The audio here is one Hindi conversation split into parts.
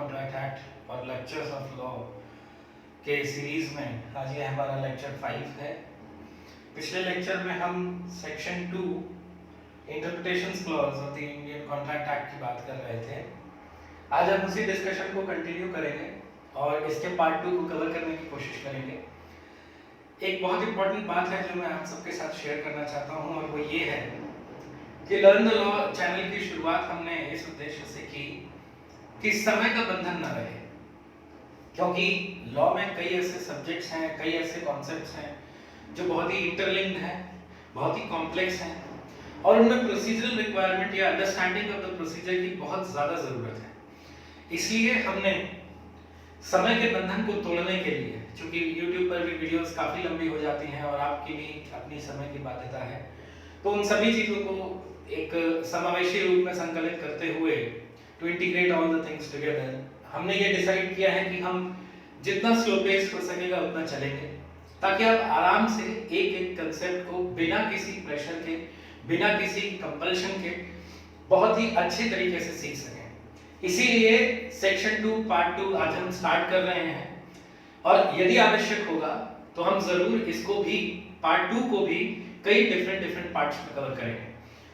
कॉन्ट्रैक्ट एक्ट और लेक्चर्स ऑफ लॉ के सीरीज में आज ये हमारा लेक्चर 5 है। पिछले लेक्चर में हम section 2 interpretations clause of the Indian Contract act की बात कर रहे थे। आज हम उसी डिस्कशन को कंटिन्यू करेंगे और इसके पार्ट 2 को कवर करने की कोशिश करेंगे। एक बहुत इंपॉर्टेंट बात है जो मैं आप सबके साथ शेयर करना चाहता हूं और वो ये है कि लर्न द लॉ चैनल की शुरुआत हमने इस उद्देश्य से की कि समय का बंधन न रहे, क्योंकि लॉ में कई ऐसे सब्जेक्ट्स हैं, कई ऐसे कॉन्सेप्ट्स हैं जो बहुत ही इंटरलिंक्ड हैं, बहुत ही कॉम्प्लेक्स हैं और उनमें प्रोसीजरल रिक्वायरमेंट या अंडरस्टैंडिंग ऑफ द प्रोसीजर की बहुत ज़्यादा ज़रूरत है। इसलिए हमने समय के बंधन को तोड़ने के लिए, चूंकि YouTube पर भी वीडियोस काफ़ी लंबी हो जाती हैं और आपकी भी अपनी समय की बाध्यता है, तो उन सभी चीज़ों को एक समावेशी रूप में संकलित करते हुए to integrate all the things together हमने ये डिसाइड किया है कि हम जितना स्लो पेस हो सकेगा उतना चलेंगे, ताकि आप आराम से एक एक कंसेप्ट को बिना किसी प्रेशर के, बिना किसी कंपल्शन के बहुत ही अच्छे तरीके से सीख सकें। इसीलिए सेक्शन 2 पार्ट 2 आज हम स्टार्ट कर रहे हैं और यदि आवश्यक होगा तो हम जरूर इसको भी पार्ट 2 को भी कई डिफरेंट पार्ट्स में कवर करेंगे,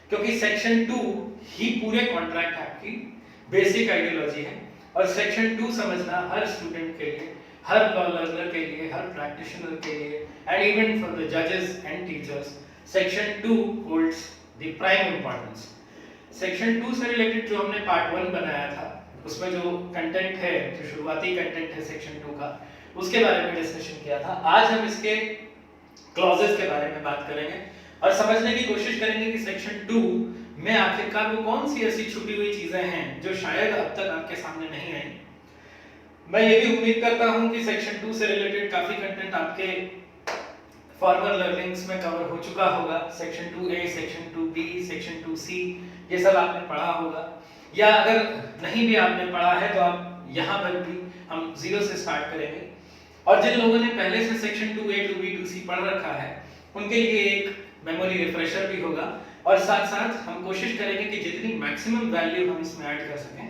क्योंकि सेक्शन 2 ही पूरे कॉन्ट्रैक्ट एक्ट की बेसिक आइडियोलॉजी है और सेक्शन 2 समझना हर स्टूडेंट के लिए, हर लॉ लर्नर के लिए, हर प्रैक्टिशनर के लिए एंड इवन फॉर द जजेस and teachers section 2 holds the prime importance. Section 2 से रिलेटेड जो हमने पार्ट 1 बनाया था, उसमें जो कंटेंट है, जो शुरुआती कंटेंट है सेक्शन 2 का, उसके बारे में डिस्कशन किया था। आज हम इसके क्लॉजेस के बारे में बात करेंगे और समझने की कोशिश करेंगे कि सेक्शन 2 में आखिरकार वो कौन सी ऐसी छुपी हुई चीजें हैं जो शायद अब तक आपके सामने नहीं आई। मैं ये भी उम्मीद करता हूं कि सेक्शन 2 से रिलेटेड काफी कंटेंट आपके फॉर्मल लर्निंग्स में कवर हो चुका होगा। Section 2A, section 2B, section 2C ये सब आपने पढ़ा होगा, या अगर नहीं भी आपने पढ़ा है तो आप यहाँ पर भी हम जीरो से स्टार्ट करेंगे। और जिन लोगों ने पहले से सेक्शन 2A, 2B, 2C पढ़ रखा है उनके लिए एक मेमोरी रिफ्रेशर भी होगा और साथ साथ हम कोशिश करेंगे कि जितनी मैक्सिमम वैल्यू हम इसमें ऐड कर सकें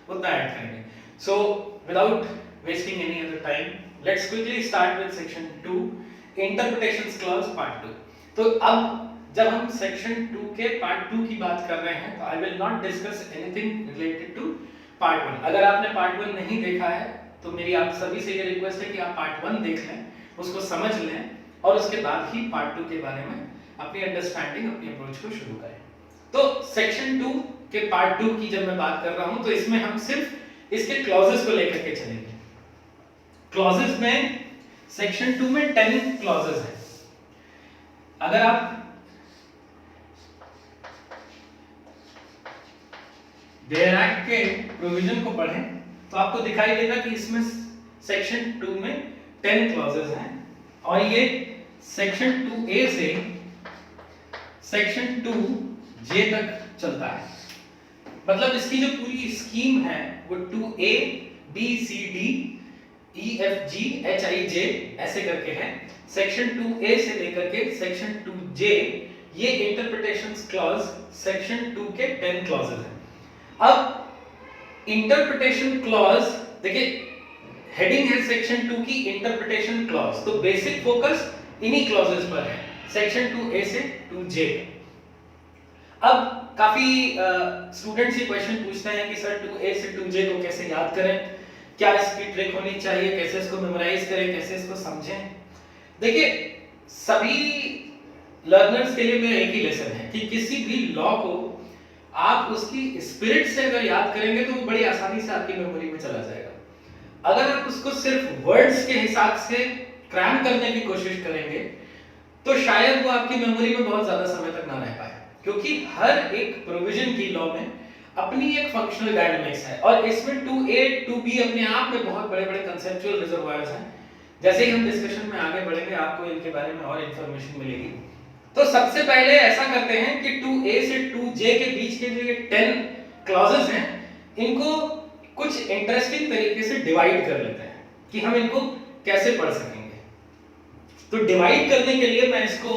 उतना ऐड करेंगे। So without wasting any other time, let's quickly start with section 2 interpretations clause part 2। तो अब जब हम सेक्शन 2 के पार्ट 2 की बात कर रहे हैं तो I will not discuss anything related to part 1। अगर आपने पार्ट 1 नहीं देखा है तो मेरी आप सभी से ये रिक्वेस्ट है कि आप पार्ट 1 देख लें, उसको समझ लें और उसके बाद ही पार्ट 2 के बारे में अपनी अंडरस्टैंडिंग, अपनी अप्रोच को शुरू करें। तो सेक्शन 2 के पार्ट 2 की जब मैं बात कर रहा हूं तो इसमें हम सिर्फ इसके क्लॉजेस को लेकर के चलेंगे। क्लॉजेस में सेक्शन 2 में 10 क्लॉजेस हैं। अगर आप डेयर एक्ट के प्रोविजन को पढ़ें तो आपको दिखाई देगा कि इसमें सेक्शन 2 में 10 क्लॉजेस हैं और ये सेक्शन 2A से सेक्शन 2J तक चलता है। मतलब इसकी जो पूरी स्कीम है वो 2A, B, C, D, E, F, G, H, I, J ऐसे करके है। सेक्शन 2A से लेकर के सेक्शन 2J ये इंटरप्रिटेशंस क्लॉज सेक्शन 2 के 10 क्लॉजेस हैं। अब इंटरप्रिटेशन क्लॉज देखिए, हेडिंग है सेक्शन 2 की इंटरप्रिटेशन क्लॉज, तो बेसिक फोकस इन्हीं क्लॉजेस पर है सेक्शन 2A से 2J। अब काफी स्टूडेंट्स ये क्वेश्चन पूछते हैं कि सर 2A से 2J को कैसे याद करें, क्या इसकी ट्रिक होनी चाहिए, कैसे इसको मेमोराइज करें, कैसे इसको समझें। देखिए, सभी लर्नर्स के लिए मेरा एक ही लेसन है कि किसी भी लॉ को आप उसकी स्पिरिट से अगर याद करेंगे तो वो बड़ी आसानी से आपकी मेमोरी में चला जाएगा। अगर आप उसको सिर्फ वर्ड्स के हिसाब से क्रैम करने की कोशिश करेंगे तो शायद वो आपकी मेमोरी में बहुत ज्यादा समय तक ना रह पाए, क्योंकि हर एक प्रोविजन की लॉ में अपनी एक फंक्शनल डायनामिक्स है और इसमें 2A, 2B अपने आप में बहुत बड़े-बड़े कंसेप्चुअल रिजर्वायर्स हैं। जैसे ही हम डिस्कशन में आगे बढ़ेंगे आपको इनके बारे में और इंफॉर्मेशन मिलेगी। तो सबसे पहले ऐसा करते हैं कि 2A से 2J के बीच के जो ये 10 क्लॉजेस हैं इनको कुछ इंटरेस्टिंग तरीके से डिवाइड कर लेते हैं कि हम इनको कैसे पढ़ सकेंगे। तो डिवाइड करने के लिए मैं इसको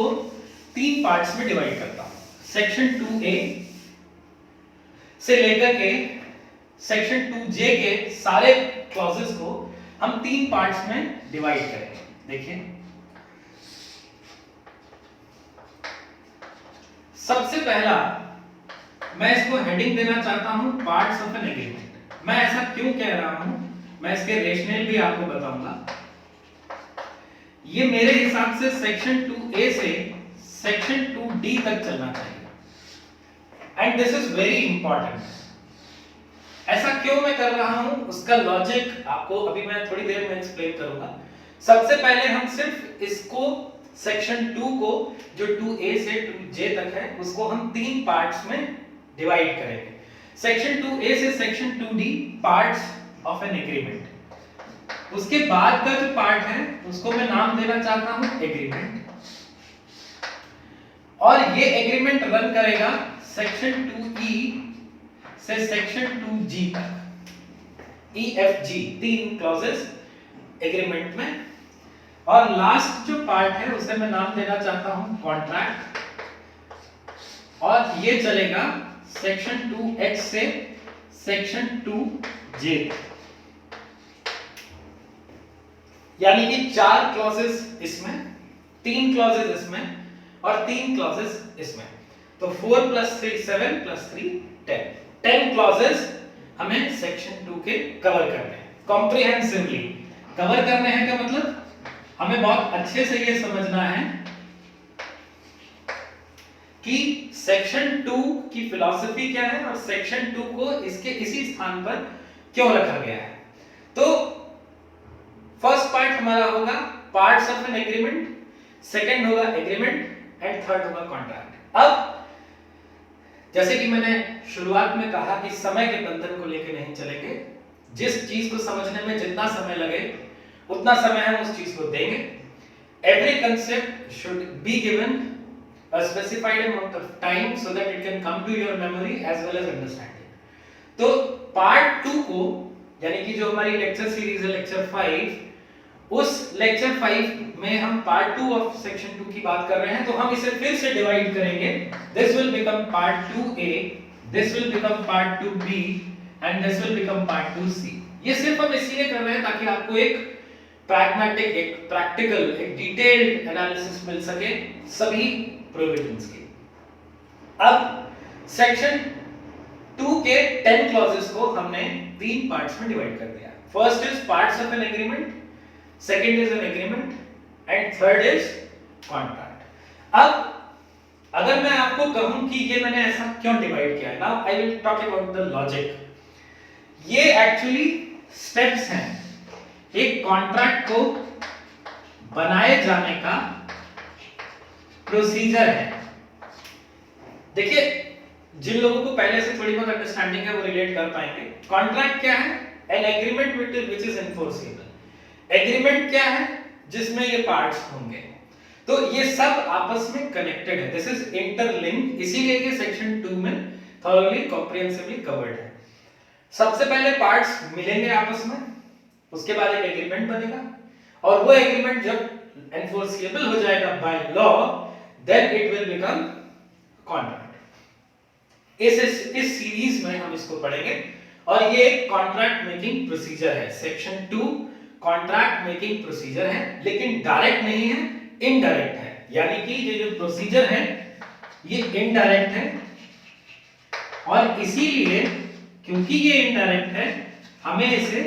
3 पार्ट्स में डिवाइड करता हूं। सेक्शन 2A से लेकर के सेक्शन 2J के सारे क्लॉजेस को हम 3 पार्ट्स में डिवाइड करेंगे। देखिए, सबसे पहला मैं इसको हेडिंग देना चाहता हूं पार्ट्स ऑफ एन एग्रीमेंट। मैं ऐसा क्यों कह रहा हूं, मैं इसके रेशनल भी आपको बताऊंगा। ये मेरे हिसाब से सेक्शन 2A से सेक्शन 2D तक चलना चाहिए and this is very important. ऐसा क्यों मैं कर रहा हूं, उसका लॉजिक आपको अभी मैं थोड़ी देर में एक्सप्लेन करूंगा। सबसे पहले हम सिर्फ इसको सेक्शन 2 को जो 2A से 2J तक है उसको हम 3 पार्ट्स में डिवाइड करेंगे। सेक्शन 2A से section 2D parts of an agreement. उसके बाद का जो पार्ट है उसको मैं नाम देना चाहता हूं एग्रीमेंट, और ये एग्रीमेंट रन करेगा सेक्शन 2E से सेक्शन 2G तक। EFG 3 क्लॉजेस एग्रीमेंट में, और लास्ट जो पार्ट है उसे मैं नाम देना चाहता हूं कॉन्ट्रैक्ट, और ये चलेगा सेक्शन 2H से सेक्शन 2J, यानी कि 4 क्लॉजेस इसमें, 3 क्लॉजेस इसमें और 3 क्लॉजेस इसमें। तो 4 + 3 7 + 3 10 क्लॉजेस हमें सेक्शन 2 के कवर करने हैं। कॉम्प्रिहेंसिवली कवर करने हैं का मतलब हमें बहुत अच्छे से ये समझना है कि सेक्शन 2 की फिलॉसफी क्या है और सेक्शन 2 को इसके इसी स्थान पर क्यों रखा गया है। तो फर्स्ट पार्ट हमारा होगा parts of an agreement, second होगा एग्रीमेंट एंड थर्ड होगा कॉन्ट्रैक्ट। अब जैसे कि मैंने शुरुआत में कहा कि समय के बंधन को लेकर नहीं चलेंगे, जिस चीज को समझने में जितना समय लगे उतना समय हम उस चीज को देंगे। Every concept should be given a specified amount of time so that it can come to your memory as well as understanding। तो पार्ट 2 को, यानी कि जो हमारी लेक्चर सीरीज है लेक्चर 5, उस लेक्चर 5 में हम पार्ट 2 ऑफ सेक्शन 2 की बात कर रहे हैं, तो हम इसे फिर से डिवाइड करेंगे। This will become part 2A, this will become part 2B and this will become part 2C। ये सिर्फ हम इसलिए कर रहे हैं ताकि आपको एक प्रैग्मेटिक, एक प्रैक्टिकल, एक डिटेल्ड एनालिसिस मिल सके सभी प्रोविजंस की। अब सेक्शन 2 के 10 क्लॉजेस को हमने 3 पार्ट्स में डिवाइड कर दिया। First is parts of an agreement, second is an agreement and third is contract. अब अगर मैं आपको कहूं कि ये मैंने ऐसा क्यों डिवाइड किया है, now I will talk about the logic. ये एक्चुअली स्टेप्स हैं एक कॉन्ट्रैक्ट को बनाए जाने का प्रोसीजर है। देखिए, जिन लोगों को पहले से थोड़ी बहुत अंडरस्टैंडिंग है वो रिलेट कर पाएंगे। कॉन्ट्रैक्ट क्या है? An agreement which is enforceable. Agreement क्या है? जिसमें ये पार्ट्स होंगे। तो ये सब आपस में कनेक्टेड है, दिस इज इंटरलिंक्ड, इसीलिए ये सेक्शन 2 में थॉरोली कॉम्प्रिहेंसिवली कवर्ड है। सबसे पहले पार्ट्स मिलेंगे आपस में, उसके बाद एक एग्रीमेंट बनेगा, और वो एग्रीमेंट जब एनफोर्सेबल हो जाएगा by law, then it will become contract। इस सीरीज में हम इसको पढ़ेंगे, और ये एक कॉन्ट्रैक्ट मेकिंग प्रोसीजर है। सेक्शन 2 कॉन्ट्रैक्ट मेकिंग प्रोसीजर है, लेकिन डायरेक्ट नहीं है, इनडायरेक्ट है। यानी कि ये जो प्रोसीजर है ये इनडायरेक्ट है, और इसीलिए क्योंकि ये इनडायरेक्ट है हमें इसे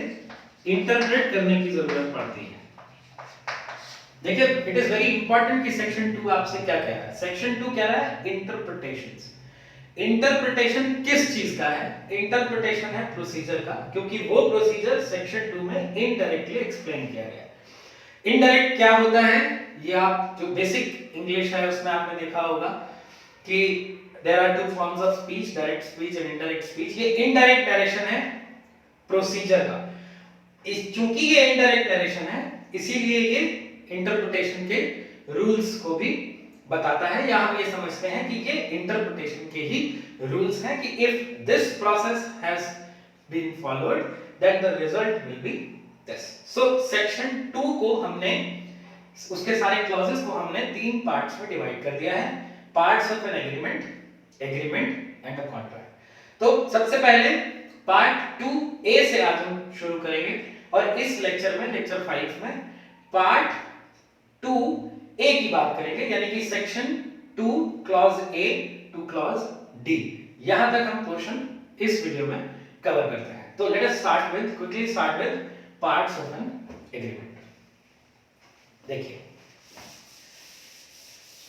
इंटरप्रेट करने की जरूरत पड़ती है। देखिए, इट इज वेरी इंपॉर्टेंट कि सेक्शन 2 आपसे क्या कह रहा है। सेक्शन 2 कह रहा है इंटरप्रिटेशंस। इंटरप्रिटेशन किस चीज का है? इंटरप्रिटेशन है प्रोसीजर का, क्योंकि वो प्रोसीजर सेक्शन 2 में इनडायरेक्टली एक्सप्लेन किया गया है। इनडायरेक्ट क्या होता है, ये आप जो बेसिक इंग्लिश है उसमें आपने देखा होगा कि there are 2 forms of speech, direct speech and indirect speech. ये इनडायरेक्ट नरेशन है प्रोसीजर का। चूंकि ये इनडायरेक्ट नरेशन है, इसीलिए ये इंटरप्रिटेशन के रूल्स को भी बताता है, या हम ये समझते हैं कि ये इंटरप्रिटेशन के ही रूल्स हैं कि if this process has been followed then the result will be this. So section 2 को हमने, उसके सारे क्लॉजेस को हमने 3 पार्ट्स में डिवाइड कर दिया है। Parts of an agreement, agreement and a contract. तो सबसे पहले पार्ट 2A से आज हम शुरू करेंगे और इस लेक्चर में, लेक्चर 5 में पार्ट 2A की बात करेंगे, यानी कि section 2 clause A two clause D। यहां तक हम पोर्शन इस वीडियो में कवर करते हैं। तो let us quickly start with parts of an agreement. देखिए,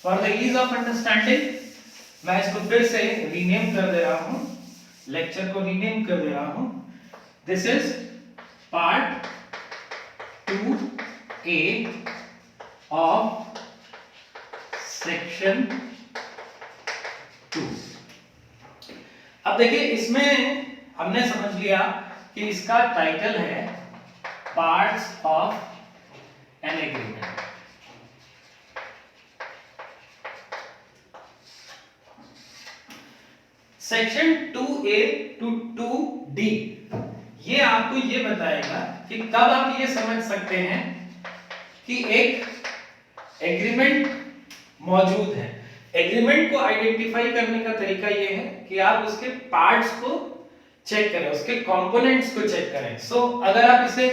for the ease of understanding मैं इसको फिर से रीनेम कर दे रहा हूं, लेक्चर को रीनेम कर दे रहा हूं। This is part 2A of section 2। अब देखिए, इसमें हमने समझ लिया कि इसका टाइटल है parts of an agreement. Section 2A to 2D ये आपको ये बताएगा कि कब आप ये समझ सकते हैं कि एक एग्रीमेंट मौजूद है। एग्रीमेंट को आइडेंटिफाई करने का तरीका ये है कि आप उसके पार्ट्स को चेक करें, उसके कंपोनेंट्स को चेक करें। सो अगर आप इसे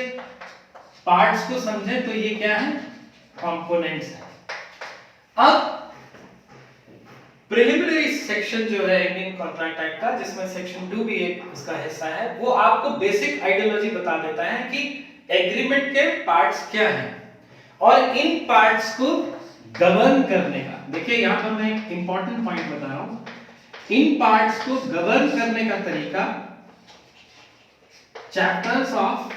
पार्ट्स को समझें तो ये क्या है, कंपोनेंट्स है। अब प्रिलिमिनरी सेक्शन जो है इंडियन कॉन्ट्रैक्ट एक्ट का, जिसमें सेक्शन 2 भी एक उसका हिस्सा है, वो आपको बेसिक आइडियोलॉजी बता देता है कि एग्रीमेंट के पार्ट्स क्या हैं और इन पार्ट्स को गवर्न करने का। देखिए, यहां पर मैं एक इंपॉर्टेंट पॉइंट बता रहा हूं, इन पार्ट्स को गवर्न करने का तरीका chapters of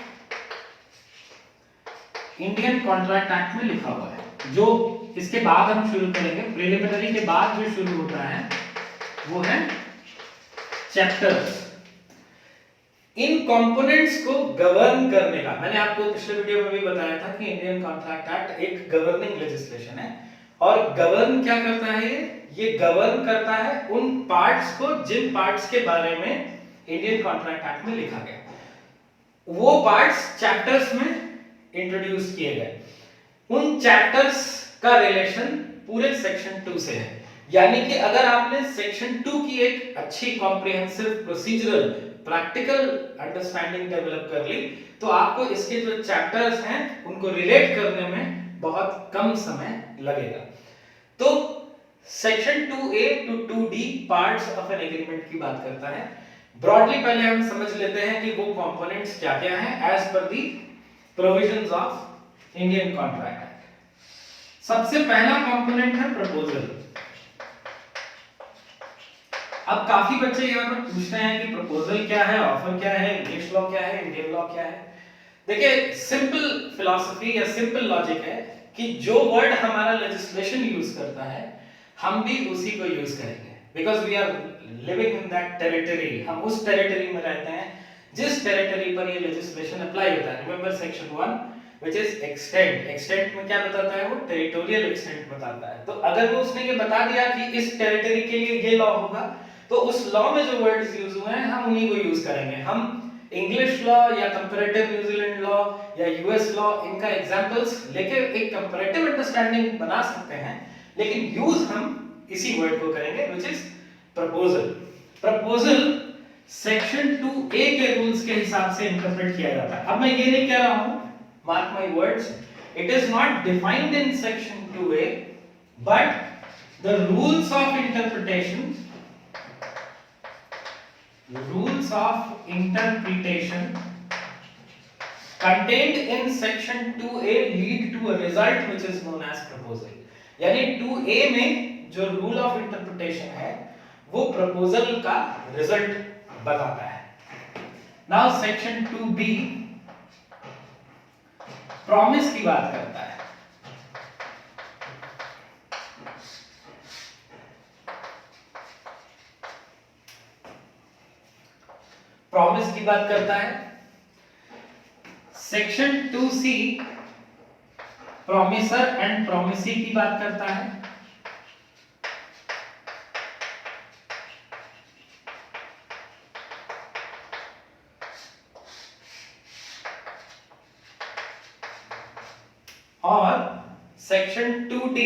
Indian Contract act में लिखा हुआ है। जो इसके बाद हम शुरू करेंगे, प्रिलिमिनरी के बाद जो शुरू होता है वो है चैप्टर्स। इन कंपोनेंट्स को गवर्न करने का, मैंने आपको पिछले वीडियो में भी बताया था कि इंडियन कॉन्ट्रैक्ट एक्ट एक गवर्निंग लेजिस्लेशन है। और गवर्न क्या करता है, ये गवर्न करता है उन पार्ट्स को जिन पार्ट्स के बारे में इंडियन कॉन्ट्रैक्ट एक्ट में लिखा गया। वो पार्ट्स चैप्टर्स में इंट्रोड्यूस किए गए। उन चैप्टर्स का रिलेशन पूरे सेक्शन 2 से है। यानी कि अगर आपने सेक्शन 2 की एक अच्छी comprehensive procedural practical understanding develop कर ली, तो आपको इसके जो चैप्टर्स हैं उनको रिलेट करने में बहुत कम समय लगेगा। तो section 2A to 2D parts of an agreement की बात करता है। ब्रॉडली पहले हम समझ लेते हैं कि वो कंपोनेंट्स क्या-क्या हैं एज पर the provisions of Indian Contract Act. सबसे पहला कंपोनेंट है प्रपोजल। अब काफी बच्चे यहाँ पर पूछते हैं कि प्रपोजल क्या है, ऑफर क्या है, इंग्लिश लॉ क्या है, इंडियन लॉ क्या है। देखिए, सिंपल फिलॉसफी या सिंपल लॉजिक है कि जो वर्ड हमारा लेजिस्लेशन यूज करता है हम भी उसी को यूज करेंगे, because we are living in that territory. हम उस टेरिटरी में रहते हैं जिस टेरिटरी पर ये लेजिस्लेशन अप्लाई होता है। Remember section 1 which is extent। extent में क्या बताता है, वो टेरिटोरियल एक्सटेंट बताता है। तो अगर वो उसने ये बता दिया कि इस टेरिटरी के लिए ये लॉ होगा, तो उस लॉ में जो वर्ड्स यूज हुए हैं हम उन्हीं को यूज करेंगे। हम इंग्लिश लॉ या कंपैरेटिव न्यूजीलैंड लॉ या यूएस लॉ, इनका एग्जांपल्स लेके एक कंपैरेटिव अंडरस्टैंडिंग बना सकते हैं, लेकिन यूज हम इसी वर्ड को करेंगे which is proposal. Proposal section 2A के रूल्स के हिसाब से इंटरप्रेट किया जाता है। अब मैं ये नहीं कह रहा हूं, mark my words, it is not defined in section 2A, but the rules of interpretation contained in section 2A lead to a result which is known as proposal। यानी 2A में जो rule of interpretation है वो proposal का result बताता है। Now section 2B प्रॉमिस की बात करता है। प्रॉमिस की बात करता है। Section 2C promiser and promisee की बात करता है। और सेक्शन 2D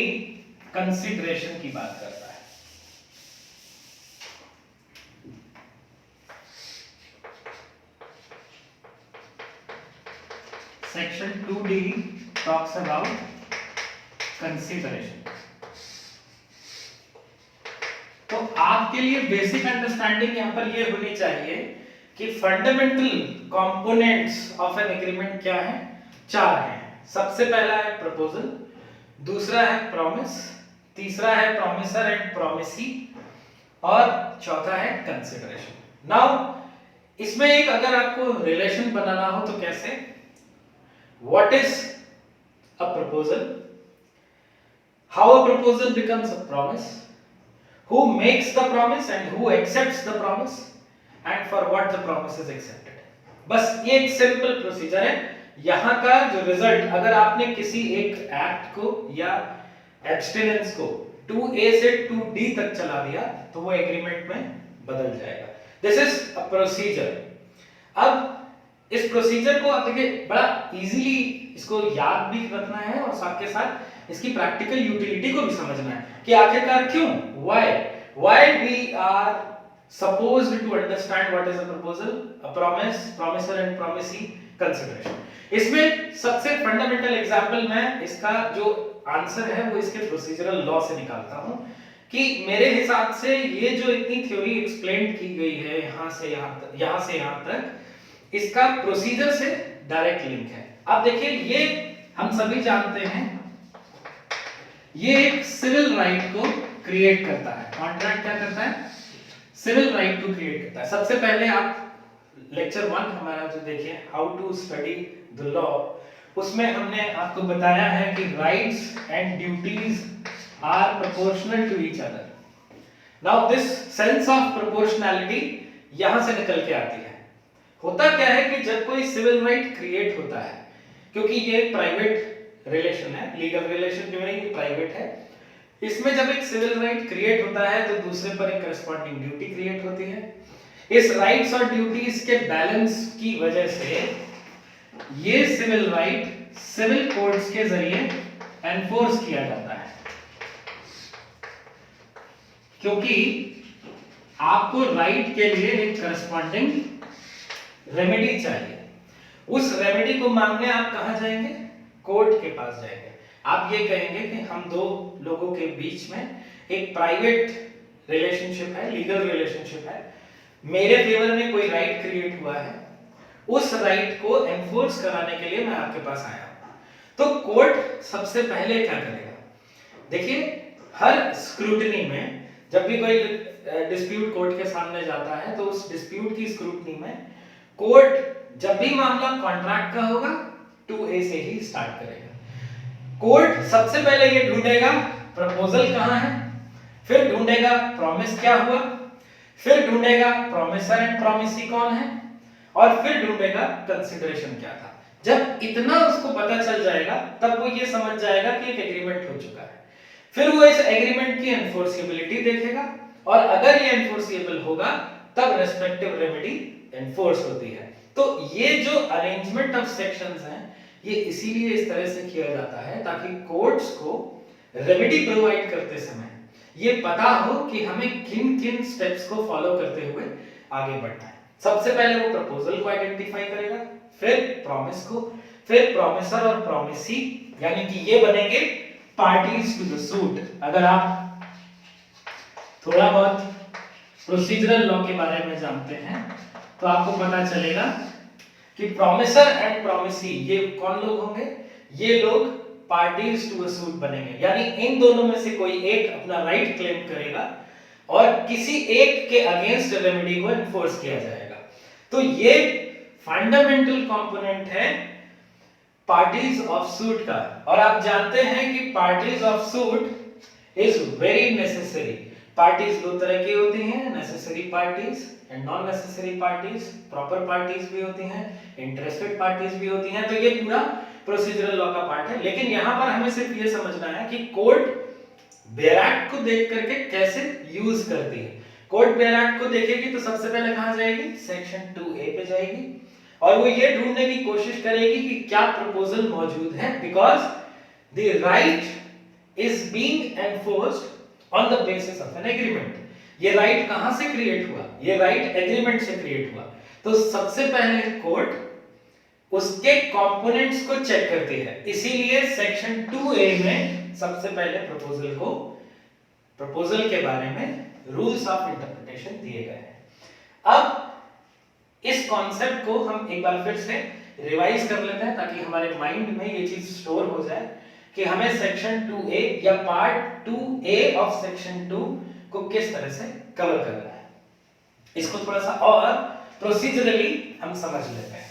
कंसीडरेशन की बात करता है। 2D talks about consideration. तो आपके लिए बेसिक अंडरस्टैंडिंग यहां पर ये होनी चाहिए कि fundamental components of an agreement क्या है? 4 हैं। सबसे पहला है प्रपोजल, दूसरा है प्रॉमिस, तीसरा है प्रॉमिसर एंड प्रॉमिसी, और चौथा है कंसिडरेशन। नाउ इसमें एक अगर आपको रिलेशन बनाना हो तो कैसे? What is a proposal, how a proposal becomes a promise, who makes the promise and who accepts the promise, and for what the promise is accepted. बस ये एक सिंपल प्रोसीजर है। यहां का जो रिजल्ट, अगर आपने किसी एक एक्ट को या एब्स्टिनेंस को 2A से 2D तक चला दिया तो वो एग्रीमेंट में बदल जाएगा। This is a procedure. अब इस प्रोसीजर को देखिए बड़ा इजीली इसको याद भी रखना है और साथ के साथ इसकी प्रैक्टिकल यूटिलिटी को भी समझना है कि आखिरकार क्यों, why we are supposed to understand what is a proposal, a promise, promiser and promisee, consideration. इसमें सबसे फंडामेंटल एग्जांपल मैं इसका जो आंसर है वो इसके प्रोसीजरल लॉ से निकालता हूं कि मेरे हिसाब से ये जो इतनी थ्योरी एक्सप्लेन की गई है यहां से यहां तक, इसका प्रोसीजर से डायरेक्ट लिंक है। अब देखिए ये हम सभी जानते हैं, ये एक सिविल राइट को क्रिएट करता है। कॉन्ट्रैक्ट क्या करता है? सिविल राइट को क्रिएट करता है। सबसे पहले आप लेक्चर 1 हमारा जो देखिए how to study the law, उसमें हमने आपको बताया है कि rights and duties are proportional to each other. Now this sense of proportionality यहां से निकल के आती है। होता क्या है कि जब कोई सिविल राइट क्रिएट होता है, क्योंकि ये प्राइवेट रिलेशन है, लीगल रिलेशन जो है ये प्राइवेट है, इसमें जब एक सिविल राइट क्रिएट होता है तो दूसरे पर एक करस्पॉन्डिंग ड्यूटी क्रिएट होती है। इस राइट्स और ड्यूटीज के बैलेंस की वजह से ये सिविल राइट सिविल कोड्स के जरिए एनफोर्स किया जाता है, क्योंकि आपको राइट के लिए एक करस्पॉन्डिंग रेमेडी चाहिए। उस रेमेडी को मांगने आप कहां जाएंगे? कोर्ट के पास जाएंगे। आप ये कहेंगे कि हम दो लोगों के बीच में एक प्राइवेट रिलेशनशिप है, लीगल रिलेशनशिप है, मेरे फेवर में कोई राइट क्रिएट हुआ है, उस राइट को एनफोर्स कराने के लिए मैं आपके पास आया हूं। तो कोर्ट सबसे पहले क्या करेगा? देखिए हर स्क्रूटनी में जब भी कोई डिस्प्यूट कोर्ट के सामने जाता है तो उस डिस्प्यूट की स्क्रूटनी में कोर्ट जब भी मामला कॉन्ट्रैक्ट का होगा 2A से ही स्टार्ट करेगा। कोर्ट सबसे पहले ये ढूंढेगा प्रपोजल कहां है, फिर ढूंढेगा प्रॉमिस क्या हुआ, फिर ढूंढेगा प्रॉमिसर एंड प्रॉमिसी कौन है, और फिर ढूंढेगा कंसिडरेशन क्या था। जब इतना उसको पता चल जाएगा तब वो ये समझ जाएगा कि एक एग्रीमेंट हो चुका है। फिर वो इस एग्रीमेंट की एनफोर्सिबिलिटी देखेगा, और अगर ये एनफोर्सिबल होगा तब रेस्पेक्टिव रेमेडी एनफोर्स होती है। तो ये जो अरेंजमेंट ऑफ सेक्शंस हैं ये इसीलिए इस तरह से किया जाता है ताकि कोर्ट्स को रेमेडी प्रोवाइड करते समय ये पता हो कि हमें किन स्टेप्स को फॉलो करते हुए आगे बढ़ना है। सबसे पहले वो प्रपोजल को आइडेंटिफाई करेगा, फिर प्रॉमिस को, फिर प्रॉमिसर और प्रॉमिसी, यानी कि ये बनेंगे पार्टीज टू द सूट। अगर आप थोड़ा बहुत प्रोसीजरल लॉ के बारे में जानते हैं तो आपको पता चलेगा कि प्रॉमिसर एंड प्रॉमिसी ये कौन लोग होंगे? ये लोग पार्टीज टू अ सूट बनेंगे, यानी इन दोनों में से कोई एक अपना राइट क्लेम करेगा और किसी एक के अगेंस्ट रेमेडी को एनफोर्स किया जाएगा। तो ये फंडामेंटल कंपोनेंट है पार्टीज ऑफ सूट का। और आप जानते हैं कि parties of suit is very necessary. Parties दो तरह की होती हैं, necessary parties and non necessary parties. Proper parties भी होती हैं, इंटरेस्टेड पार्टीज भी होती हैं। तो ये पूरा प्रोसीजरल लॉ का पार्ट है। लेकिन यहां पर हमें सिर्फ ये समझना है कि कोर्ट बेयर एक्ट को देख करके कैसे यूज करती है। कोर्ट बेयर एक्ट को देखेगी तो सबसे पहले कहां जाएगी? सेक्शन 2A पे जाएगी और वो ये ढूंढने की कोशिश करेगी कि क्या प्रपोजल मौजूद है, because the right is being enforced on the basis of an agreement. ये राइट कहां से क्रिएट हुआ? ये राइट एग्रीमेंट से क्रिएट हुआ। तो सबसे पहले कोर्ट उसके कंपोनेंट्स को चेक करती है। इसीलिए सेक्शन 2A में सबसे पहले प्रपोजल के बारे में रूल्स ऑफ इंटरप्रिटेशन दिए गए हैं। अब इस कॉन्सेप्ट को हम एक बार फिर से रिवाइज कर लेते हैं ताकि हमारे माइंड में ये चीज स्टोर हो जाए कि हमें सेक्शन 2A या पार्ट 2A ऑफ सेक्शन 2 को किस तरह से कवर करना है। इसको थोड़ा सा और प्रोसीजरली हम समझ लेते हैं।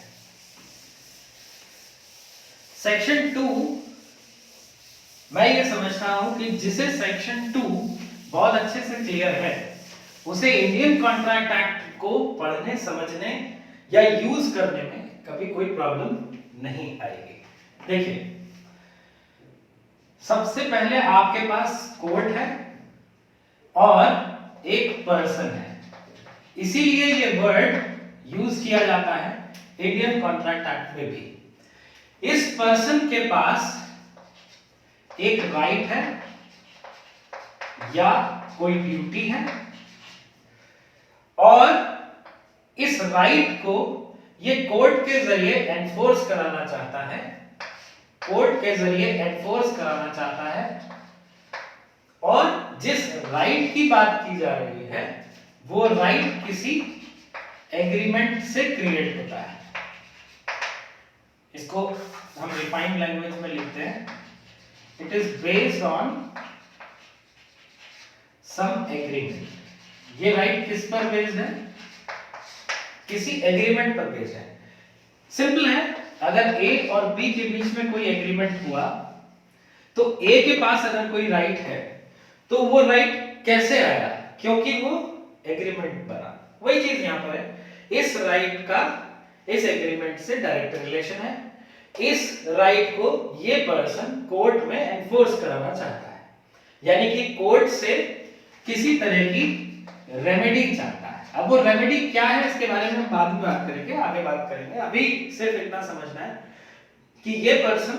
सेक्शन 2 मैं ये समझता हूं कि जिसे सेक्शन 2 बहुत अच्छे से क्लियर है उसे इंडियन कॉन्ट्रैक्ट एक्ट को पढ़ने समझने या यूज करने में कभी कोई प्रॉब्लम नहीं आएगी। देखिए, सबसे पहले आपके पास कोर्ट है और एक पर्सन है, इसीलिए ये वर्ड यूज किया जाता है इंडियन कॉन्ट्रैक्ट एक्ट में भी। इस पर्सन के पास एक राइट है या कोई ड्यूटी है और इस राइट को ये कोर्ट के जरिए एनफोर्स कराना चाहता है, और जिस राइट की बात की जा रही है वो राइट किसी एग्रीमेंट से क्रिएट होता है। इसको हम रिफाइंड लैंग्वेज में लिखते हैं, it is based on some agreement. ये राइट किस पर बेस्ड है? किसी एग्रीमेंट पर बेस्ड है। सिंपल है, अगर ए और बी के बीच में कोई एग्रीमेंट हुआ तो ए के पास अगर कोई राइट है तो वो राइट कैसे आया? क्योंकि वो एग्रीमेंट बना। वही चीज यहां पर है, इस राइट का इस एग्रीमेंट से डायरेक्ट रिलेशन है। इस राइट को ये पर्सन कोर्ट में एनफोर्स कराना चाहता है, यानी कि कोर्ट से किसी तरह की रेमेडी चाहता है। अब वो रेमेडी क्या है इसके बारे में बाद में बात करेंगे, आगे बात करेंगे। अभी सिर्फ इतना समझना है कि ये पर्सन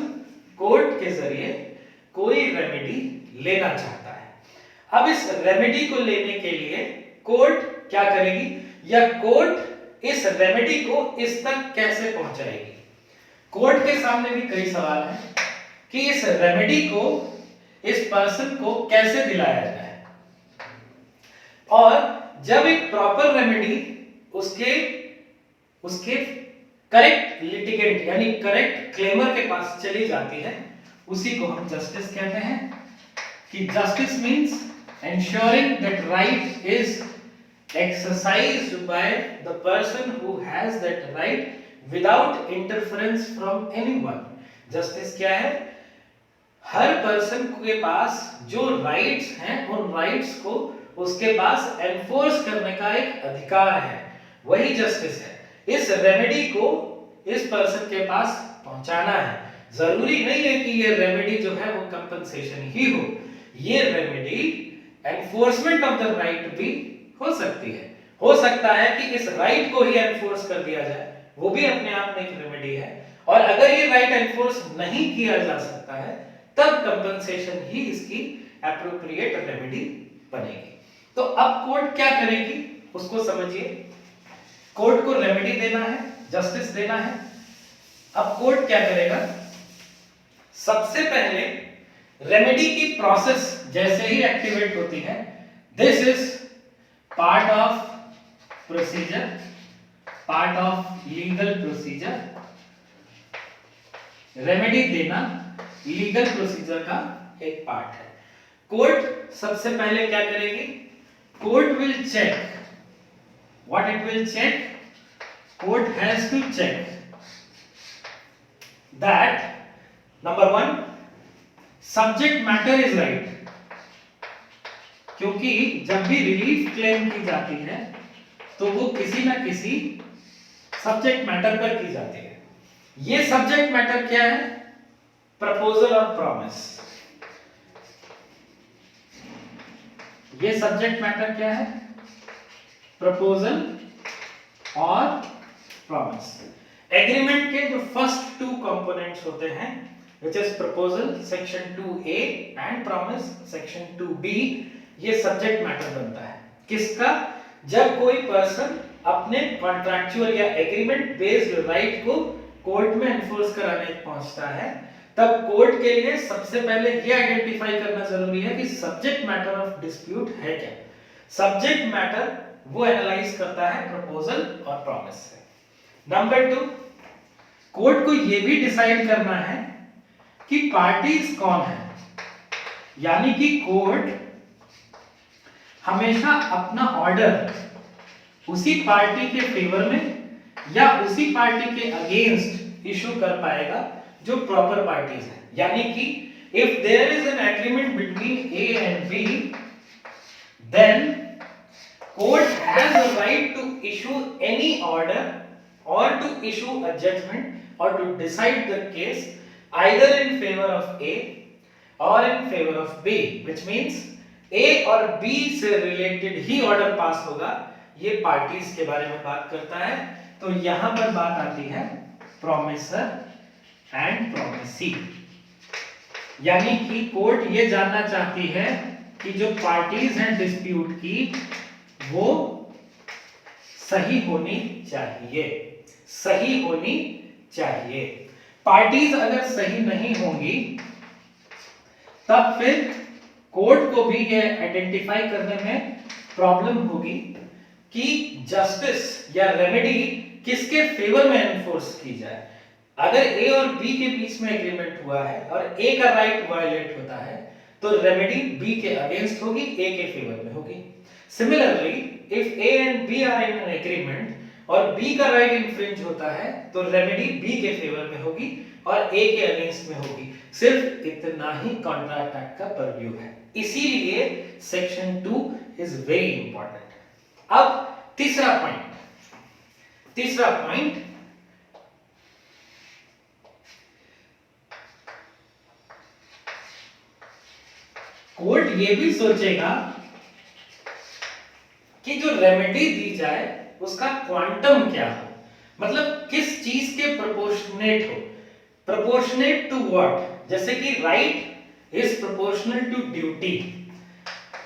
कोर्ट के जरिए कोई रेमेडी लेना चाहता है। अब इस रेमेडी को लेने के लिए कोर्ट क्या करेगी या कोर्ट इस रेमेडी को इस तक कैसे पहुंचाएगी? कोर्ट के सामने भी कई सवाल हैं कि इस रेमेडी को इस पर्सन को कैसे दिलाया जाए, और जब एक प्रॉपर रेमेडी उसके करेक्ट लिटिगेंट यानी करेक्ट क्लेमर के पास चली जाती है, उसी को हम जस्टिस कहते हैं। कि justice means ensuring that right is exercised by the person who has that right without interference from anyone। Justice क्या है? हर पर्सन के पास जो राइट्स हैं उन राइट्स को उसके पास एनफोर्स करने का एक अधिकार है, वही जस्टिस है। इस रेमेडी को इस पर्सन के पास पहुंचाना है। जरूरी नहीं है कि ये रेमेडी जो है वो कंपनसेशन ही हो, ये remedy enforcement of the right भी हो सकती है। हो सकता है कि इस राइट को ही एनफोर्स कर दिया जाए, वो भी अपने आप में एक रेमेडी है। और अगर ये राइट एनफोर्स नहीं किया जा सकता है तब कंपनसेशन ही इसकी एप्रोप्रिएट रेमेडी बनेगी। तो अब कोर्ट क्या करेगी उसको समझिए। कोर्ट को रेमेडी देना है, जस्टिस देना है। अब कोर्ट क्या करेगा? सबसे पहले रेमेडी की प्रोसेस जैसे ही एक्टिवेट होती है, this is part of procedure, part of legal procedure. Remedy देना लीगल प्रोसीजर का एक पार्ट है। कोर्ट सबसे पहले क्या करेगी? Court will check, what it will check? Court has to check that number 1 subject matter is right, क्योंकि जब भी रिलीफ क्लेम की जाती है तो वो किसी ना किसी सब्जेक्ट मैटर पर की जाती है। ये सब्जेक्ट मैटर क्या है? प्रपोजल और प्रॉमिस। ये सब्जेक्ट मैटर क्या है? प्रपोजल और प्रॉमिस। एग्रीमेंट के जो फर्स्ट 2 कंपोनेंट्स होते हैं, which is proposal section 2A and promise section 2B, ये सब्जेक्ट मैटर बनता है। किसका? जब कोई पर्सन अपने कॉन्ट्रैक्चुअल या एग्रीमेंट बेस्ड राइट को कोर्ट में एनफोर्स कराने पहुंचता है, तब कोर्ट के लिए सबसे पहले ये आइडेंटिफाई करना जरूरी है कि सब्जेक्ट मैटर ऑफ डिस्प्यूट है क्या। सब्जेक्ट मैटर वो एनालाइज करता है प्रपोजल और प्रॉमिस से। नंबर 2, कोर्ट को ये भी डिसाइड करना है कि पार्टीज कौन है, यानी कि कोर्ट हमेशा अपना ऑर्डर उसी पार्टी के फेवर में या उसी पार्टी के अगेंस्ट इशू कर पाएगा जो प्रॉपर पार्टीज है। यानी कि if there is an agreement between A and B, then court has a right to issue any order और टू इशू अ जजमेंट और to decide the case either in favour of A और in favour of B, which means A और बी से रिलेटेड ही ऑर्डर पास होगा। ये पार्टीज के बारे में बात करता है। तो यहां पर बात आती है प्रोमिसर एंड प्रोमिसी, यानी कि कोर्ट ये जानना चाहती है कि जो पार्टीज हैं डिस्प्यूट की वो सही होनी चाहिए, सही होनी चाहिए। पार्टीज अगर सही नहीं होंगी तब फिर कोर्ट को भी ये आइडेंटिफाई करने में प्रॉब्लम होगी कि जस्टिस या रेमेडी किसके फेवर में एनफोर्स की जाए। अगर ए और बी के बीच में एग्रीमेंट हुआ है और ए का राइट वायलेट होता है तो रेमेडी बी के अगेंस्ट होगी, ए के फेवर में होगी। Similarly if A and B are in an agreement और बी का राइट इन्फ्रिंज होता है तो रेमेडी बी के फेवर में होगी और ए के अगेंस्ट में होगी। सिर्फ इतना ही कॉन्ट्रैक्ट एक्ट का परव्यू है, इसीलिए सेक्शन 2 इज वेरी इंपॉर्टेंट। अब तीसरा पॉइंट कोर्ट ये भी सोचेगा कि जो रेमेडी दी जाए उसका क्वांटम क्या हो, मतलब किस चीज के प्रोपोर्शनेट हो। प्रोपोर्शनेट टू व्हाट, जैसे कि right is proportional to duty.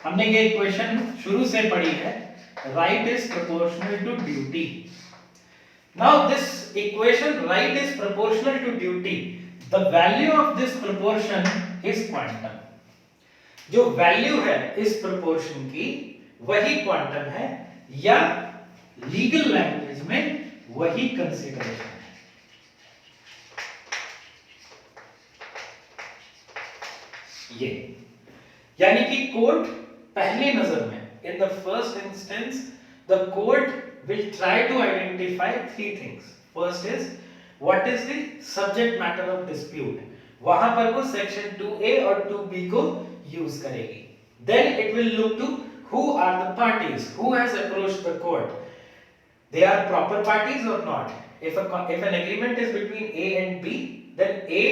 हमने ये इक्वेशन शुरू से पढ़ी है, right is proportional to duty. Now this equation right is proportional to duty, the value of this proportion is quantum. जो वैल्यू है इस प्रोपोर्शन की वही क्वांटम है, या लीगल लैंग्वेज में वही कंसीडरेशन है। ये यानी कि कोर्ट पहली नजर में, in the first instance the court will try to identify three things. First is what is the subject matter of dispute, वहां पर वो सेक्शन 2A और 2B को यूज करेगी। Then it will look to who are the parties, who has approached the court, they are proper parties or not. If an agreement is between A and B, then A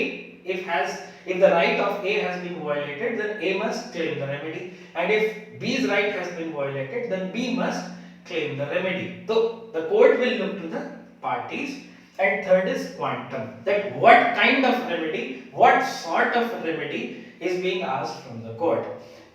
if the right of A has been violated, then A must claim the remedy, and if B's right has been violated, then B must claim the remedy. So the court will look to the parties. And third is quantum, that what kind of remedy, what sort of remedy is being asked from the court.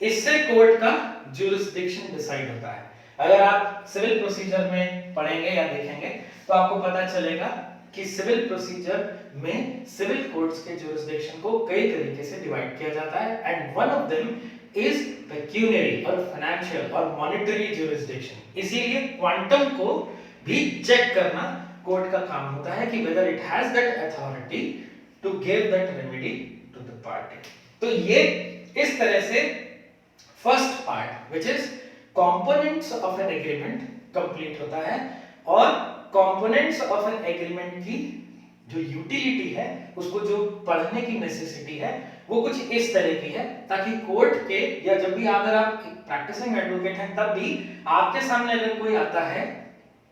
इससे कोर्ट का jurisdiction डिसाइड होता है। अगर आप सिविल प्रोसीजर में पढ़ेंगे या देखेंगे तो आपको पता चलेगा कि सिविल प्रोसीजर में सिविल कोर्ट्स के jurisdiction को कई तरीके से डिवाइड किया जाता है, and one of them is pecuniary और financial और monetary jurisdiction। इसीलिए क्वांटम को भी चेक करना कोर्ट का काम होता है कि whether it has that authority to give that remedy to the party। तो ये इस तरह से first part which is components of an agreement complete होता है, और components of an agreement की जो यूटिलिटी है, उसको जो पढ़ने की नेसेसिटी है, वो कुछ इस तरह की है ताकि कोर्ट के, या जब भी अगर आप प्रैक्टिसिंग एडवोकेट हैं तब भी आपके सामने अगर कोई आता है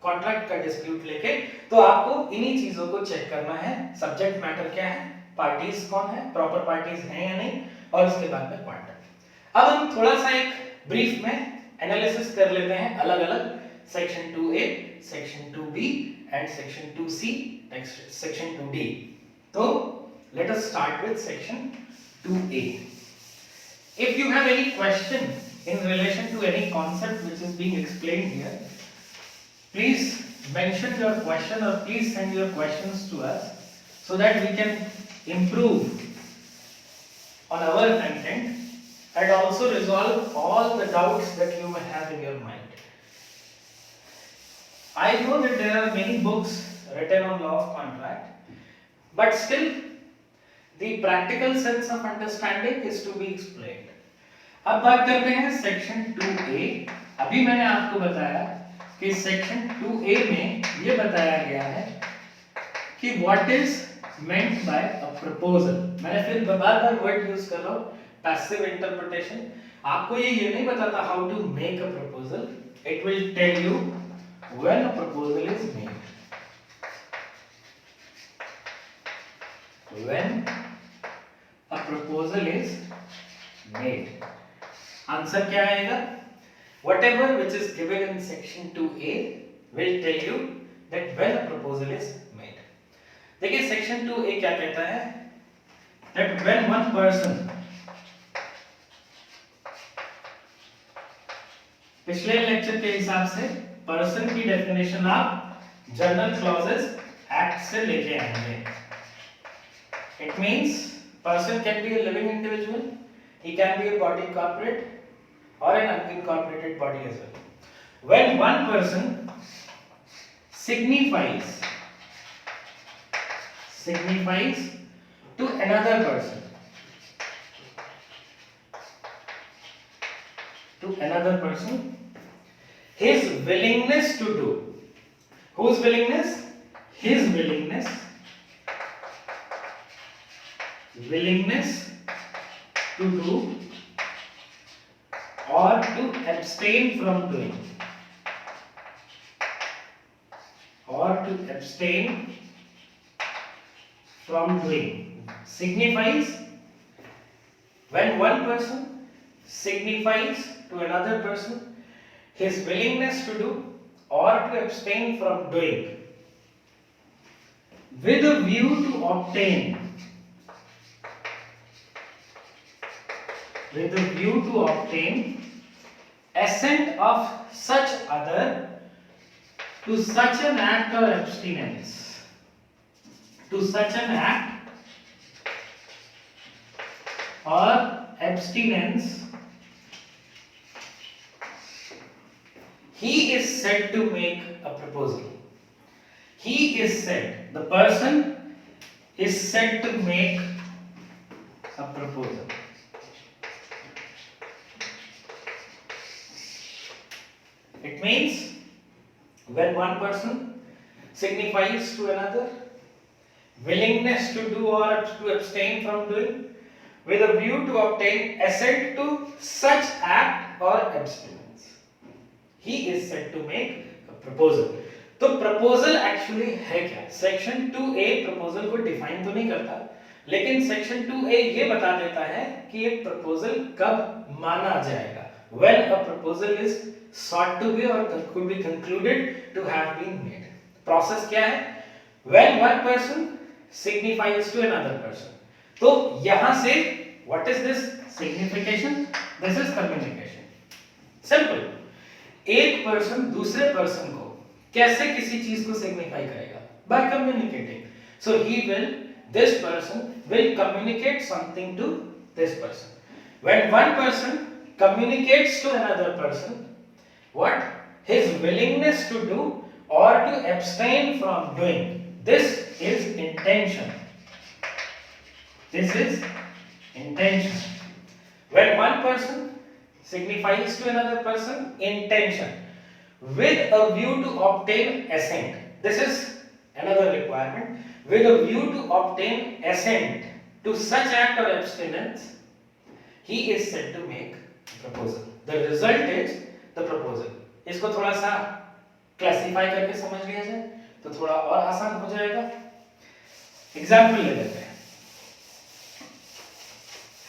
कॉन्ट्रैक्ट का डिस्प्यूट लेके, तो आपको इन्हीं चीजों को चेक करना है। सब्जेक्ट मैटर क्या है, पार्टीज कौन है, प्रॉपर पार्टीज हैं या नहीं, और उसके बाद में क्वांटम। अब हम थोड़ा सा एक ब्रीफ में एनालिसिस कर लेते हैं अलग अलग section 2A, section 2B and section 2C, next section 2D। तो let us start with section 2A। If you have any question in relation to any concept which is being explained here, please mention your question or please send your questions to us so that we can improve on our content and also resolve all the doubts that you may have in your mind. I know that there are many books written on law of contract, but still the practical sense of understanding is to be explained. अब बात करते हैं सेक्शन 2A। अभी मैंने आपको बताया कि सेक्शन 2A में ये बताया गया है कि what is meant by a proposal। मैंने फिर बार-बार वर्ड यूज कर रहा हूँ, पैसिव इंटरप्रिटेशन। आपको ये नहीं बताता how to make a proposal, it will tell you when a proposal is made। when a proposal is made, answer क्या आएगा? whatever which is given in section 2A will tell you that when a proposal is made। देखिए सेक्शन 2A क्या कहता है, that when one person, पिछले लेक्चर के हिसाब से पर्सन की डेफिनेशन आप जनरल क्लॉजेस एक्ट से लेके आएंगे। It means person can be a living individual, he can be a body corporate or an unincorporated body as well। when one person signifies to another person his willingness to do, whose willingness? His willingness to do or to abstain from doing, signifies, when one person signifies to another person his willingness to do or to abstain from doing with a view to obtain assent of such other to such an act or abstinence, he is said to make a proposal। the person is said to make a proposal। It means when one person signifies to another willingness to do or to abstain from doing with a view to obtain assent to such act or abstinence, he is said to make a proposal। तो प्रपोजल एक्चुअली है क्या? सेक्शन 2A प्रपोजल को डिफाइन तो नहीं करता, लेकिन सेक्शन 2A ये बता देता है कि एक प्रपोजल कब माना जाएगा। when a proposal is sought to be or could be concluded to have been made। Process क्या है? when one person signifies to another person। तो यहां से what is this signification? this is communication। Simple, एक पर्सन दूसरे पर्सन को कैसे किसी चीज को सिग्निफाई करेगा? by communicating। so this person will communicate something to this person। when one person communicates to another person what? his willingness to do or to abstain from doing, this is intention। when one person signifies to another person intention with a view to obtain assent, this is another requirement, with a view to obtain assent to such act or abstinence, he is said to make a proposal। the result is the proposal। इसको थोड़ा सा क्लासिफाई करके समझ लिया जाए तो थोड़ा और आसान हो जाएगा। एग्जाम्पल ले लेते हैं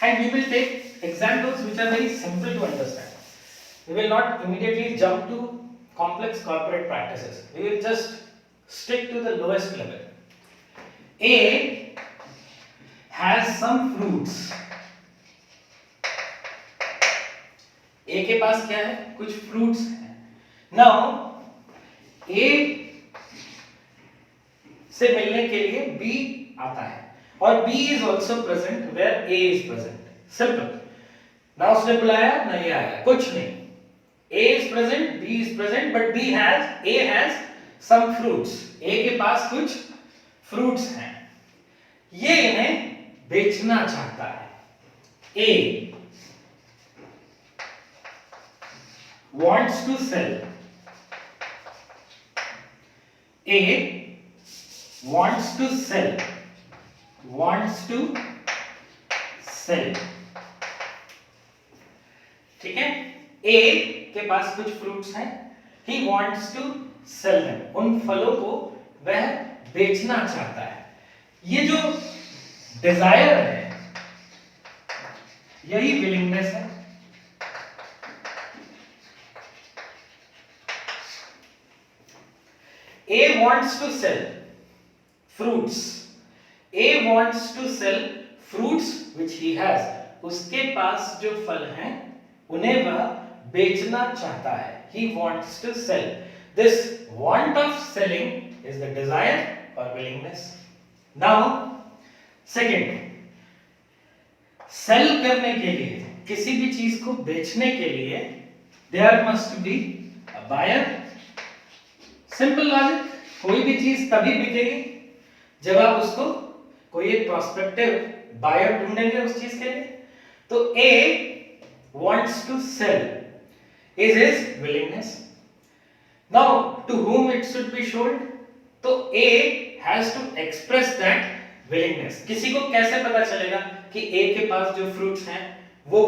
and we will take examples which are very simple to understand। we will not immediately jump to complex corporate practices, we will just stick to the lowest level। A has some fruits। A के पास क्या है? कुछ fruits हैं। now A से मिलने के लिए B आता है और B is also present where A is present. Simple. ना उसने बुलाया ना ये आया, कुछ नहीं. A is present, B is present, but A has some fruits. A के पास कुछ fruits हैं. ये इन्हें बेचना चाहता है. A wants to sell. A wants to sell. Wants to sell. ठीक है. A के पास कुछ फ्रूट्स हैं. He wants to sell them. उन फलों को वह बेचना चाहता है. ये जो डिजायर है यही विलिंगनेस है. A wants to sell fruits. A wants to sell fruits which he has. उसके पास जो फल हैं उन्हें वह बेचना चाहता है. He wants to sell. This want of selling is the desire or willingness. Now, second, sell करने के लिए, किसी भी चीज को बेचने के लिए there must be a buyer. Simple logic. कोई भी चीज तभी बिकेगी जब आप उसको कोई एक प्रोस्पेक्टिव बायर ढूंढेंगे उस चीज के लिए. तो A wants to sell is his willingness. Now to whom it should be sold? तो A has to express that willingness. किसी को कैसे पता चलेगा कि A के पास जो फ्रूट्स हैं वो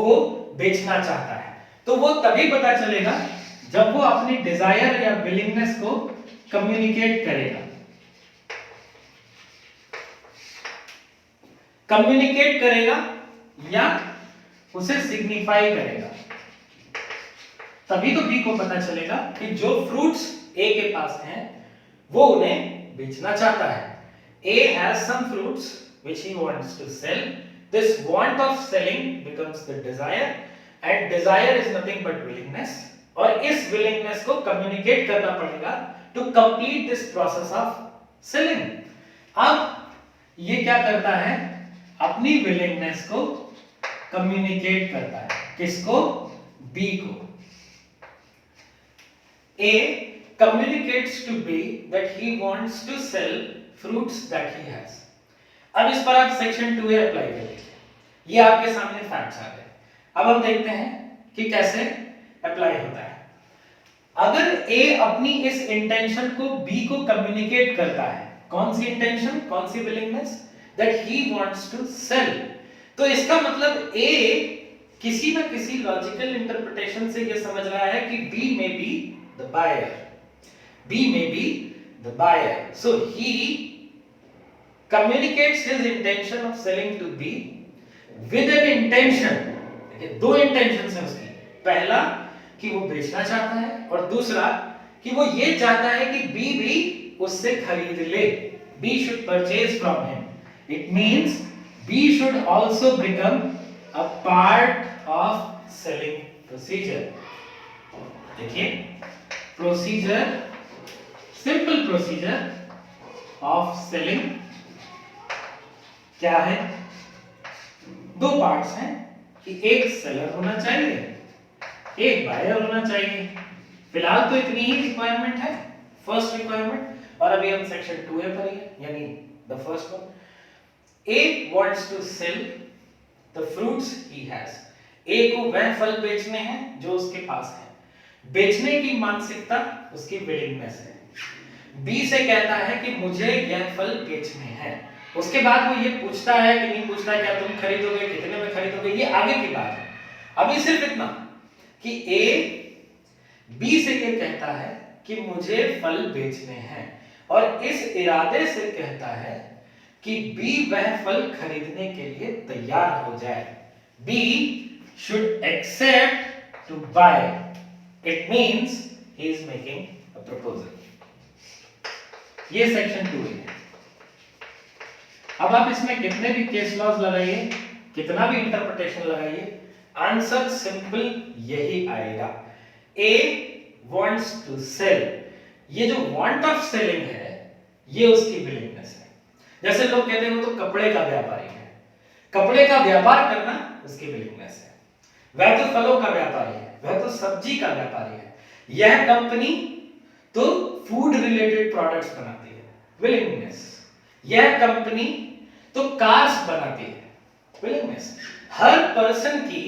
बेचना चाहता है? तो वो तभी पता चलेगा जब वो अपनी डिजायर या विलिंगनेस को कम्युनिकेट करेगा. कम्युनिकेट करेगा या उसे सिग्निफाई करेगा. तभी तो बी को पता चलेगा कि जो फ्रूट्स ए के पास हैं वो उन्हें बेचना चाहता है. A has some fruits which he wants to sell. This want of selling becomes the desire and desire is nothing but willingness. और इस willingness को communicate करना पड़ेगा to complete this process of selling. अब ये क्या करता है? अपनी willingness को communicate करता है. किसको? B को. A communicates to B that he wants to sell fruits that he has. अब इस पर आप सेक्शन 2A अप्लाई कर लीजिए. ये आपके सामने फैक्ट्स आ गए. अब हम देखते हैं कि कैसे अप्लाई होता है. अगर A अपनी इस इंटेंशन को B को कम्युनिकेट करता है, कौन सी इंटेंशन, कौन सी willingness, that he wants to sell, तो इसका मतलब A किसी ना किसी लॉजिकल इंटरप्रिटेशन से ये समझ रहा है कि B may be the buyer. B may be the buyer. So he communicates his intention of selling to B with an intention. देखिए दो इंटेंशंस हैं उसकी. पहला कि वो बेचना चाहता है और दूसरा कि वो ये चाहता है कि B भी उससे खरीद ले. B should purchase from him. It means B should also become a part of selling procedure. देखिए procedure, simple procedure of selling क्या है? दो पार्ट्स हैं कि एक सेलर होना चाहिए, एक बायर होना चाहिए. फिलहाल तो इतनी ही रिक्वायरमेंट है, फर्स्ट रिक्वायरमेंट. और अभी हम सेक्शन 2A पर ही है, यानी the first one. A wants to sell the fruits he has. A को वह फल बेचने हैं जो उसके पास है. बेचने की मानसिकता उसकी विलिंगनेस है. B से कहता है कि मुझे यह फल बेचने हैं. उसके बाद वो ये पूछता है कि नहीं पूछता है क्या तुम खरीदोगे, कितने में खरीदोगे, ये आगे की बात है. अभी सिर्फ इतना कि A B से ये कहता है कि मुझे फल बेचने हैं और इस इरादे से कहता है कि B वह फल खरीदने के लिए तैयार हो जाए. B should accept to buy. It means he is making a proposal. ये सेक्शन 2 है. अब आप इसमें कितने भी केस लॉज लगाइए, कितना भी इंटरप्रिटेशन लगाइए, आंसर सिंपल यही आएगा. A wants to sell. ये जो want of selling है ये उसकी विलिंगनेस है. जैसे लोग कहते हैं वो तो कपड़े का व्यापारी है, कपड़े का व्यापार करना उसकी विलिंगनेस है। वह तो फलों का व्यापारी है, वह तो सब्जी का व्यापारी है, यह कंपनी तो फूड रिलेटेड प्रोडक्ट्स बनाती है, विलिंगनेस। यह कंपनी तो कार्स बनाती है, विलिंगनेस। हर पर्सन की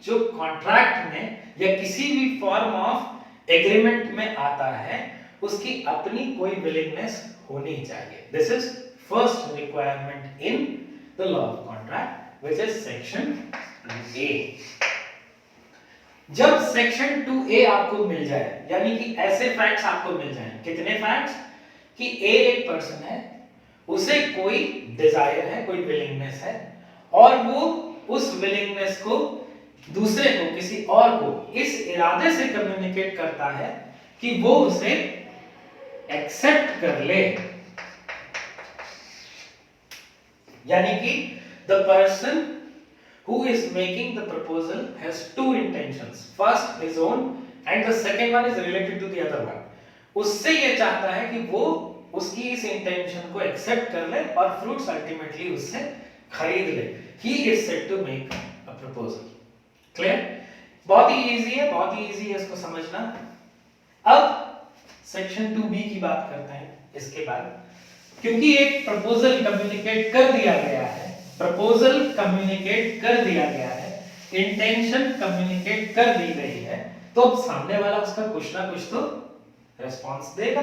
जो कॉन्ट्रैक्ट में या किसी भी फॉर्म ऑफ एग्रीमेंट में आता है उसकी अपनी कोई विलिंगनेस होनी चाहिए। This is first requirement in the law of contract which is section 2A। जब सेक्शन 2A आपको मिल जाए, यानी कि ऐसे फैक्ट्स आपको मिल जाएं, कितने फैक्ट्स कि A एक पर्सन है, उसे कोई डिजायर है, कोई विलिंगनेस है, और वो उस विलिंगनेस को दूसरे को, किसी और को इस इरादे से कम्युनिकेट करता है कि वो उसे एक्सेप्ट कर ले। यानी कि the person who is making the proposal has two intentions, first his own and the second one is related to the other one। उससे ये चाहता है कि वो उसकी इस इंटेंशन को एक्सेप्ट कर ले और फ्रूट्स अल्टीमेटली उससे खरीद ले। He is said to make a proposal। Clear? बहुत ही इजी है, बहुत ही इजी है इसको समझना। अब सेक्शन 2B की बात करते हैं इसके बाद। क्योंकि एक प्रपोजल कम्युनिकेट कर दिया गया है, प्रपोजल कम्युनिकेट कर दिया गया है, इंटेंशन कम्युनिकेट कर दी गई है, तो अब सामने वाला उसका कुछ ना कुछ तो रिस्पांस देगा।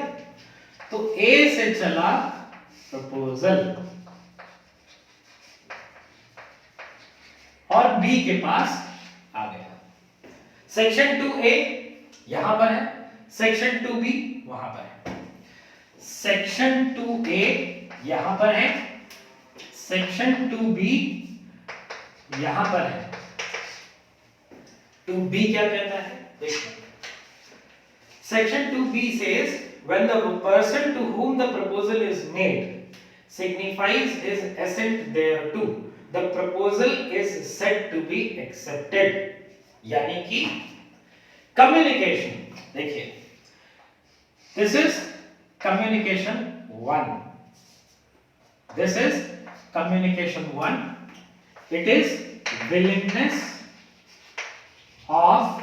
तो A से चला प्रपोजल और B के पास आ गया। सेक्शन 2A यहां पर है, सेक्शन 2B वहां पर है। सेक्शन 2A यहां पर है, सेक्शन 2B यहां पर है। 2B क्या कहता है देखिए, section 2B says when the person to whom the proposal is made signifies his assent thereto, the proposal is said to be accepted। यानी कि कम्युनिकेशन, देखिए this is communication 1, this is communication 1, it is willingness of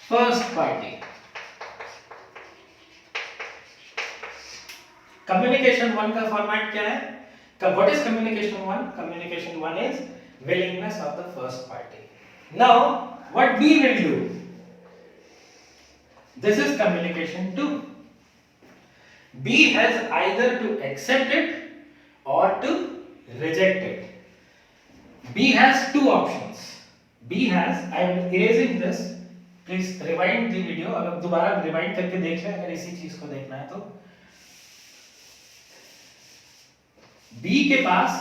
first party। communication 1 का फॉर्मेट क्या है? What is communication 1? Communication 1 is willingness of the first party। Now what B will do? This is communication 2। B has either to accept it or to reject it। B has two options। B has, I am erasing this, please rewind the video। अगर दोबारा रिवाइंड करके देख लें अगर इसी चीज को देखना है तो। B के पास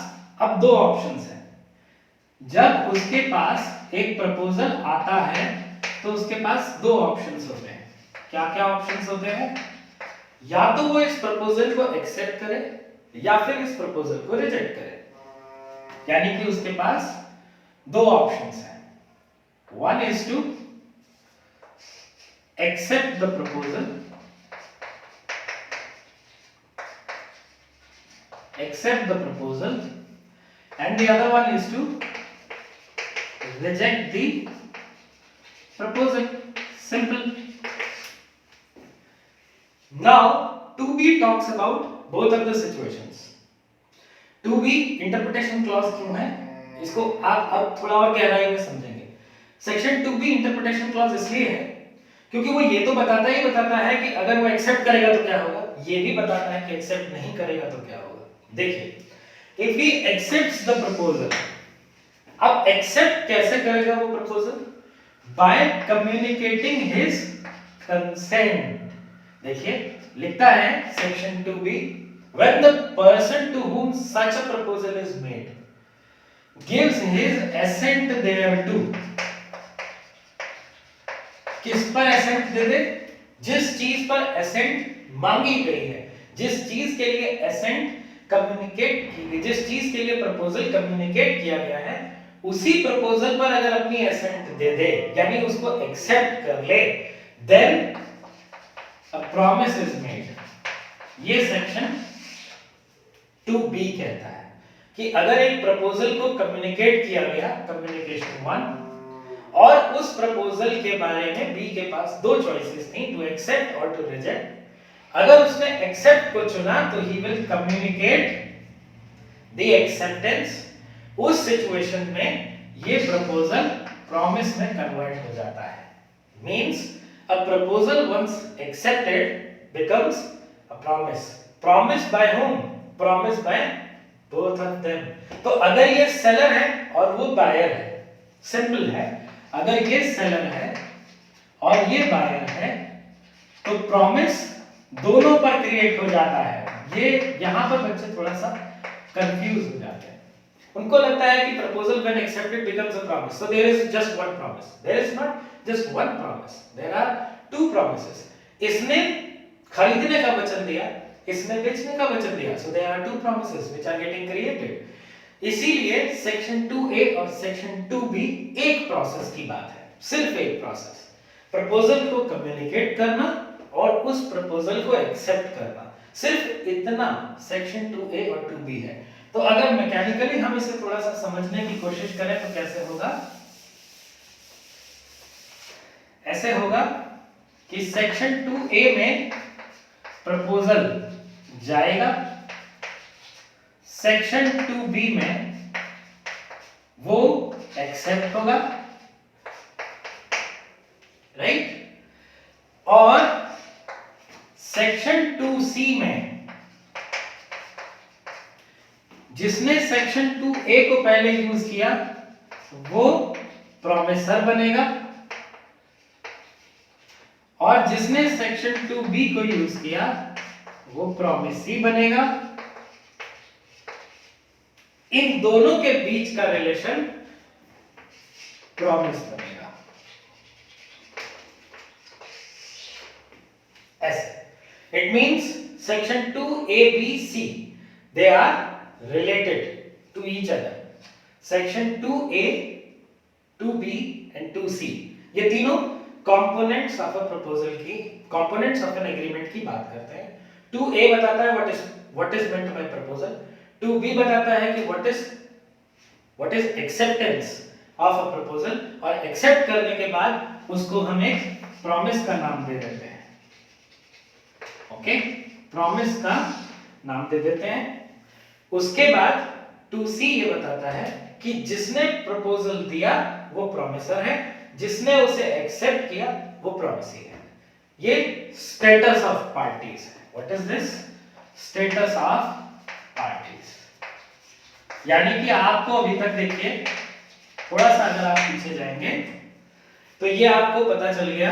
अब दो ऑप्शंस हैं। जब उसके पास एक प्रपोजल आता है तो उसके पास दो ऑप्शंस होते हैं। क्या क्या ऑप्शंस होते हैं? या तो वो इस प्रपोजल को एक्सेप्ट करे या फिर इस प्रपोजल को रिजेक्ट करे। यानी कि उसके पास दो ऑप्शंस हैं। One is to accept the proposal, accept the proposal, and the other one is to reject the proposal। Simple। Now 2B talks about both of the situations। 2B interpretation clause क्यों है इसको आप अब थोड़ा और गहराई में समझेंगे। सेक्शन 2B इंटरप्रिटेशन क्लॉज इसलिए है क्योंकि वो ये तो बताता है कि अगर वो एक्सेप्ट करेगा तो क्या होगा, ये भी बताता है कि एक्सेप्ट नहीं करेगा तो क्या होगा। देखिए if he accepts the proposal, अब एक्सेप्ट कैसे करेगा वो proposal? By communicating his consent. देखिए लिखता है section 2B, when the person to whom such a proposal is made gives his assent thereto। किस पर assent दे दे? जिस चीज पर assent मांगी गई है, जिस चीज के लिए assent कम्युनिकेट की गई, जिस चीज के लिए प्रपोजल कम्युनिकेट किया गया है, उसी प्रपोजल पर अगर अपनी एसेंट दे दे यानी उसको एक्सेप्ट कर ले, then a promise is made. ये सेक्शन टू बी कहता है कि अगर एक प्रपोजल को कम्युनिकेट किया गया, कम्युनिकेशन 1, और उस प्रपोजल के बारे में बी के पास दो चॉइसेस थी, टू एक्सेप्ट और टू रिजेक्ट। अगर उसने एक्सेप्ट को चुना तो he will communicate the acceptance. उस सिचुएशन में ये प्रपोजल प्रॉमिस में कन्वर्ट हो जाता है। Means a proposal once accepted becomes a promise. Promise by whom? Promise by both of them. तो अगर ये सेलर है और वो बायर है, सिंपल है, अगर ये सेलर है और ये बायर है तो प्रॉमिस दोनों पर क्रिएट हो जाता है। ये यहां पर बच्चे थोड़ा सा कंफ्यूज हो जाते हैं, उनको लगता है कि proposal when accepted becomes a promise. So there is just one promise, there is not just one promise, there are two promises. इसने खरीदने का वचन दिया, इसने बेचने का वचन दिया, so there are two promises which are getting created. इसीलिए सेक्शन 2A और सेक्शन 2B एक प्रोसेस की बात है, सिर्फ एक प्रोसेस, प्रपोजल को कम्युनिकेट करना और उस प्रपोजल को एक्सेप्ट करना, सिर्फ इतना सेक्शन 2A और 2B है। तो अगर मैकेनिकली हम इसे थोड़ा सा समझने की कोशिश करें तो कैसे होगा? ऐसे होगा कि सेक्शन 2A में प्रपोजल जाएगा, सेक्शन 2B में वो एक्सेप्ट होगा, राइट? और सेक्शन 2C में जिसने सेक्शन 2A को पहले यूज किया वो प्रॉमिसर बनेगा, और जिसने सेक्शन 2B को यूज किया वो प्रॉमिसी बनेगा। इन दोनों के बीच का रिलेशन प्रॉमिस बनेगा। ऐसे it means section 2A-B-C they are related to each other. Section 2A, 2B and 2C ये तीनों कंपोनेंट्स ऑफ अ प्रपोजल की, कंपोनेंट्स ऑफ एन एग्रीमेंट की बात करते हैं। 2A बताता है what is meant by proposal, 2B बताता है कि what is acceptance of a proposal, और एक्सेप्ट करने के बाद उसको हम एक प्रॉमिस का नाम दे देते हैं। ओके, प्रॉमिस का नाम दे देते हैं। उसके बाद 2C ये बताता है कि जिसने प्रपोजल दिया वो प्रॉमिसर है, जिसने उसे एक्सेप्ट किया वो प्रॉमिसी है। ये स्टेटस ऑफ पार्टीज है। What is this? Status of parties. यानी कि आपको अभी तक देखिए, थोड़ा सा अगर आप पीछे जाएंगे तो ये आपको पता चल गया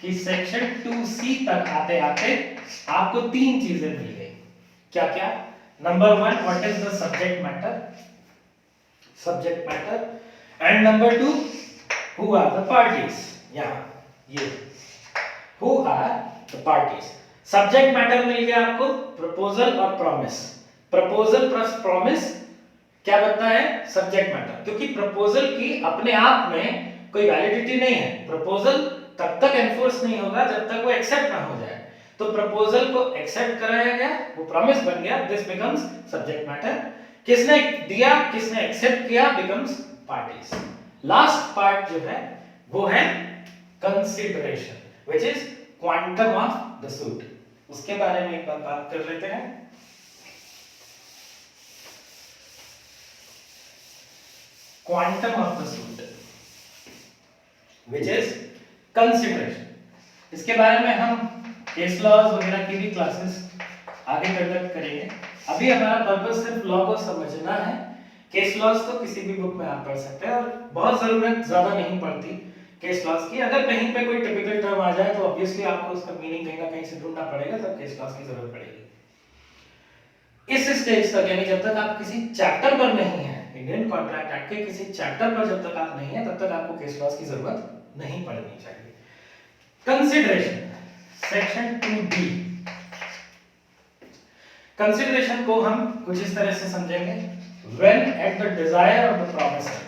कि सेक्शन 2C तक आते आते आपको तीन चीजें मिल गई। क्या क्या? Number 1, what is the subject matter, subject matter, and number 2, who are the parties. यहां ये who are the parties. Subject matter मिल गया आपको, प्रपोजल और प्रॉमिस। प्रपोजल प्लस प्रॉमिस क्या बनता है? Subject matter. क्योंकि प्रपोजल की अपने आप में कोई वैलिडिटी नहीं है, प्रपोजल तब तक एनफोर्स नहीं होगा जब तक वो एक्सेप्ट ना हो जाए। तो प्रपोजल को एक्सेप्ट कराया गया, वो प्रॉमिस बन गया, दिस बिकम्स सब्जेक्ट मैटर। किसने दिया, किसने एक्सेप्ट किया, बिकम्स पार्टीज। लास्ट पार्ट जो है वो है consideration, which is quantum of the suit. उसके बारे में एक बार बात कर लेते हैं। Quantum of the suit which is consideration. इसके बारे में हम केस लॉज वगैरह की भी क्लासेस आगे कंडक्ट करेंगे। अभी हमारा पर्पस सिर्फ लॉ को समझना है। केस लॉज तो किसी भी बुक में आप पढ़ सकते हैं और बहुत जरूरत ज्यादा नहीं पड़ती केस लॉज की। अगर कहीं पे कोई टिपिकल टर्म आ जाए तो ऑब्वियसली आपको उसका मीनिंग कहीं ना कहीं से ढूंढना पड़ेगा, तब केस लॉज की जरूरत पड़ेगी। इस स्टेज तक, यानी जब तक आप किसी चैप्टर पर नहीं है, इंडियन कॉन्ट्रैक्ट एक्ट के किसी चैप्टर पर जब तक आप नहीं है, तब तक आपको केस लॉज की जरूरत नहीं पड़नी चाहिए। Consideration, section 2B। कंसीडरेशन को हम कुछ इस तरह से समझेंगे, when at the desire of the promisor,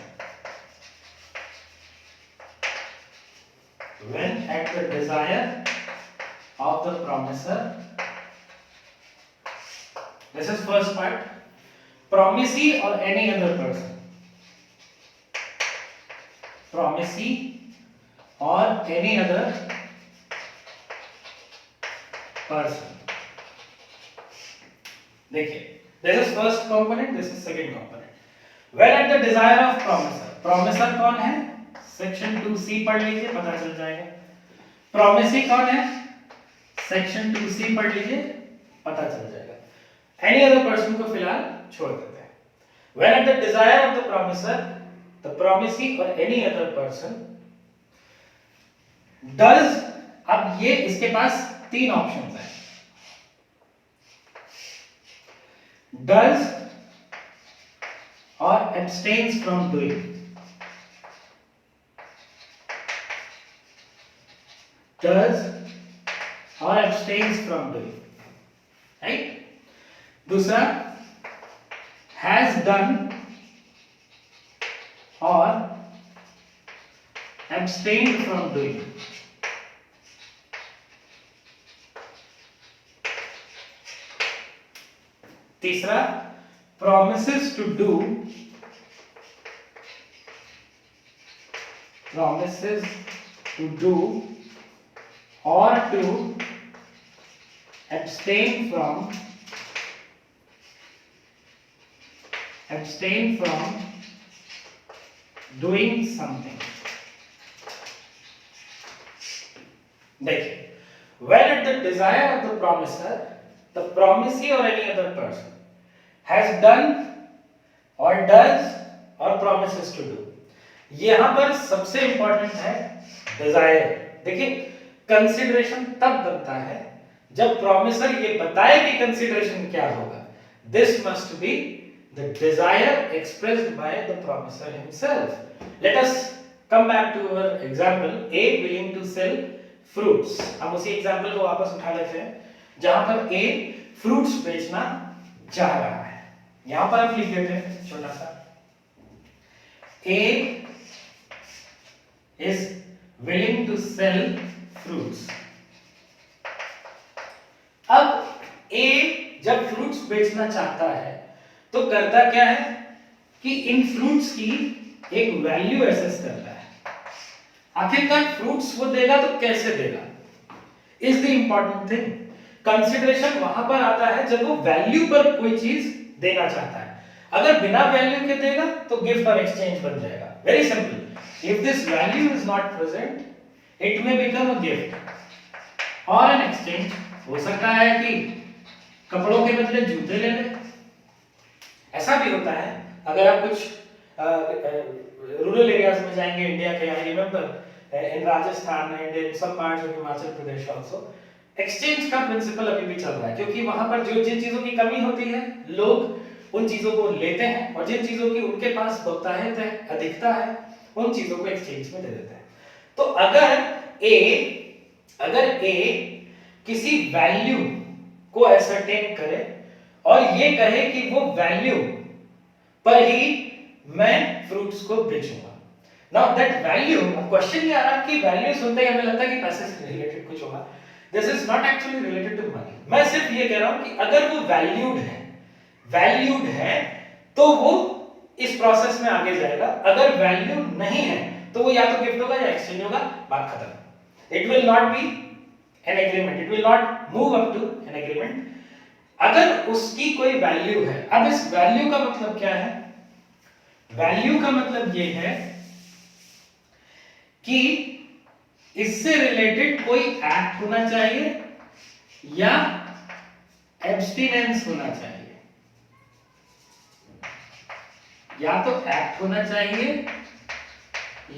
when at the desire of the promisor, this is first part, promisee or any other person, promisee or any other person. देखिए, this is first component, this is second component. When at the desire of promiser, promiser कौन है? सेक्शन 2C पढ़ लीजिए, पता चल जाएगा. promisee कौन है? सेक्शन 2C पढ़ लीजिए, पता चल जाएगा. any other person को फिलहाल छोड़ देते हैं. when at the desire of the promiser, the promisee or any other person does, अब ये इसके पास तीन ऑप्शंस हैं. does or abstains from doing, does or abstains from doing, right? दूसरा has done or abstained from doing. तीसरा promises to do, promises to do or to abstain from doing something. देखिए, when at the desire of the promiser, the promisee or any other person has done or does or promises to do. यहां पर सबसे इंपॉर्टेंट है डिजायर. देखिए, कंसिडरेशन तब बनता है जब प्रॉमिसर ये बताए कि कंसिडरेशन क्या होगा. This must be the desire expressed by the promisor himself. Let us come back to our example. A willing to sell fruits. हम उसी एग्जांपल को वापस उठा लेते हैं जहां पर ए फ्रूट्स बेचना चाह रहा है. यहां पर आप लिख देते हैं छोटा सा, ए is willing to sell fruits. अब ए जब फ्रूट्स बेचना चाहता है तो करता क्या है कि इन फ्रूट्स की एक वैल्यू एसेस करता है. आखिरकार फ्रूट्स वो देगा तो कैसे देगा, is the important thing. Consideration वहां पर आता है जब वो वैल्यू पर कोई चीज देना चाहता है. अगर बिना वैल्यू के देगा तो गिफ्ट और एक्सचेंज बन जाएगा. Very simple. If this value is not present, it may become a gift or an exchange. हो सकता है कि कपड़ों के बदले जूते ले ले. ऐसा भी होता है. अगर आप कुछ रूरल एरियाज में जाएंगे इंडिया के, I remember in Rajasthan and in some parts of Himachal Pradesh also, exchange का प्रिंसिपल अभी भी चल रहा है, क्योंकि वहां पर जो जिन चीजों की कमी होती है लोग उन चीजों को लेते हैं और जिन चीजों की उनके पास बहुतायत है, अधिकता है, उन चीजों को एक्सचेंज में दे देते हैं. तो अगर ए किसी वैल्यू को एसरटेन करे और ये कहे कि वो वैल्यू पर ही मैं फ्रूट्स को बेचूंगा. नाउ दैट वैल्यू, अब क्वेश्चन ये आ रहा कि वैल्यू सुनते ही हमें लगता है कि पैसे से रिलेटेड कुछ होगा. This is not actually related to money. मैं सिर्फ ये कह रहा हूं कि अगर वो वैल्यूड है तो वो इस प्रोसेस में आगे जाएगा. अगर वैल्यू नहीं है तो वो या तो गिफ्ट होगा या एक्सचेंज होगा. बात खत्म. It will not be an agreement, it will not move up to an agreement. अगर उसकी कोई वैल्यू है, अब इस वैल्यू का मतलब क्या है? वैल्यू का मतलब ये है कि इससे रिलेटेड कोई एक्ट होना चाहिए या एब्स्टिनेंस होना चाहिए. या तो एक्ट होना चाहिए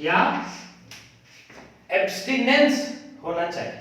या एब्स्टिनेंस होना चाहिए.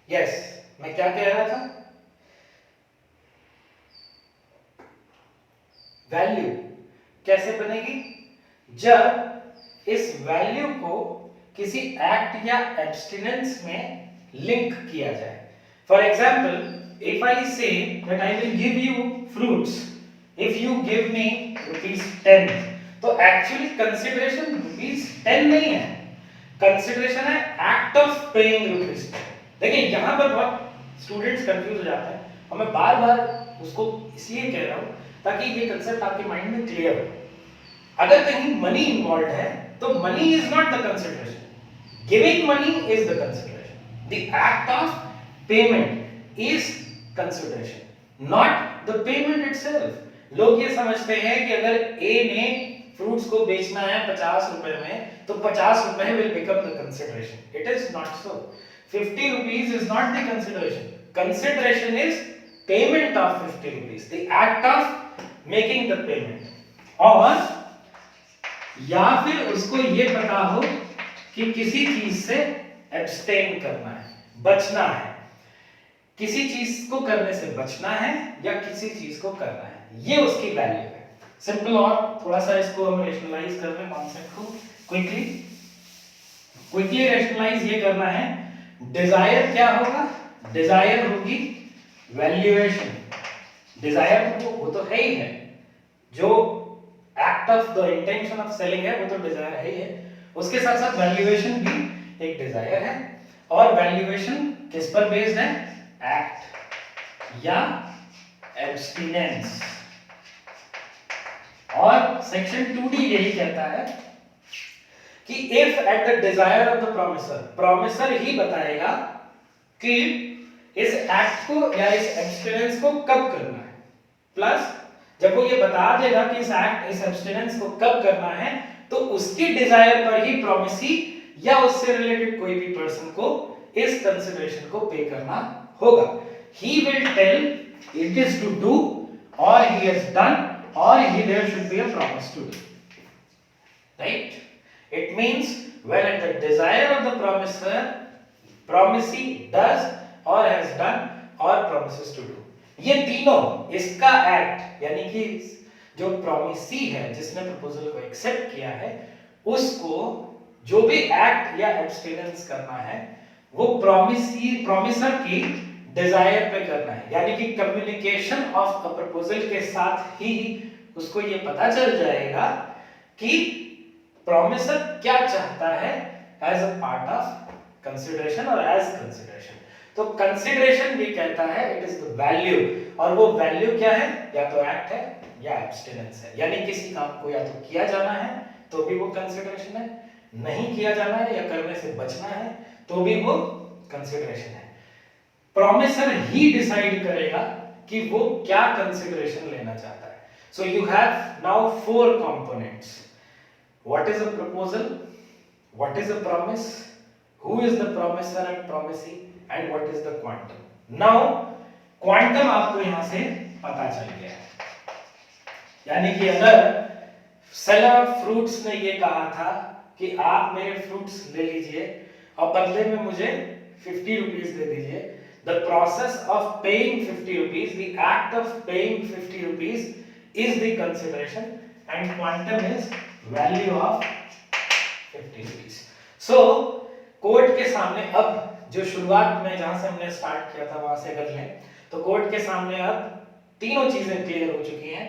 यस, मैं क्या कह रहा था? वैल्यू कैसे बनेगी? जब इस वैल्यू को किसी एक्ट या एब्स्टिनेंस में लिंक किया जाए। For example, if I say that I will give you fruits, if you give me ₹10, तो एक्चुअली कंसिडरेशन ₹10 नहीं है, कंसिडरेशन है एक्ट ऑफ पेइंग ₹10। देखिए यहां पर बहुत स्टूडेंट्स कंफ्यूज हो जाते हैं और मैं बार बार उसको इसलिए कह रहा हूं ताकि ये कंसेप्ट आपके माइंड में क्लियर हो। अगर कहीं मनी इन्वॉल्व है तो money is not the consideration, giving money is the consideration, the act of payment is consideration, not the payment itself. लोग ये समझते हैं कि अगर ए ने फ्रूट्स को बेचना है 50 रुपए में तो 50 रुपए will become the consideration. It is not so. 50 rupees is not the consideration. Consideration is payment of 50 rupees, the act of making the payment. और या फिर उसको ये पता हो कि किसी चीज से एब्सटेन करना है, बचना है, किसी चीज को करने से बचना है या किसी चीज को करना है, ये उसकी वैल्यू है। सिंपल। और थोड़ा सा इसको हम रेशनलाइज कर लें कॉन्सेप्ट को क्विकली। क्विकली रेशनलाइज ये करना है, डिजायर क्या होगा? डिजायर होगी वैल्यूएशन। डिजायर तो वो तो है ही है, जो act of the intention of selling है वो तो डिजायर है ही है, उसके साथ साथ वैल्यूएशन भी एक डिजायर है। और वैल्यूएशन किस पर बेस्ड है? एक्ट या एब्स्टिनेंस। और सेक्शन 2D यही कहता है कि if at the desire of the promisor, promisor ही बताएगा कि इस एक्ट को या इस एब्स्टिनेंस को कब करना है, प्लस जब वो ये बता देगा कि इस एक्ट इस एब्स्टिनेंस को कब करना है तो उसकी डिजायर पर ही प्रोमिसी या उससे रिलेटेड कोई भी पर्सन को इस कंसिडरेशन को पे करना होगा। He will tell it is to do और ही हैज डन और he there should be a promise to do, right? It means when at the desire of the promiser, promisee does or has done or promises to do. ये तीनों इसका एक्ट यानी कि जो प्रोमिसी है जिसने प्रपोजल को एक्सेप्ट किया है उसको जो भी एक्ट या एब्स्टिनेंस करना है वो प्रोमिसर की डिजायर पे करना है। यानी कि कम्युनिकेशन ऑफ अ प्रपोजल के साथ ही उसको ये पता चल जाएगा कि प्रोमिसर क्या चाहता है as a part of consideration और एज कंसिडरेशन। तो कंसिडरेशन भी कहता है इट इज द वैल्यू, और वो वैल्यू क्या है? या तो एक्ट है या एब्स्टिनेंस है। यानी किसी काम को या तो किया जाना है तो भी वो कंसिडरेशन है, नहीं किया जाना है या करने से बचना है तो भी वो कंसिडरेशन है। प्रोमिसर ही डिसाइड करेगा कि वो क्या कंसिडरेशन लेना चाहता है। So you have now 4 components. What is a proposal? What is a promise? Who is the promiser and promisee? And what is the quantum? Now, quantum आपको यहां से पता चल गया है। यानी कि अगर सेलर ऑफ फ्रूट्स ने ये कहा था कि आप मेरे फ्रूट्स ले लीजिए और बदले में मुझे 50 रुपीस दे दीजिए, the process of paying 50 rupees, the act of paying 50 rupees is the consideration and quantum is value of 50 rupees. So court के सामने अब जो शुरुआत में जहां से हमने स्टार्ट किया था वहां से अगर लें तो कोर्ट के सामने अब तीनों चीजें क्लियर हो चुकी हैं।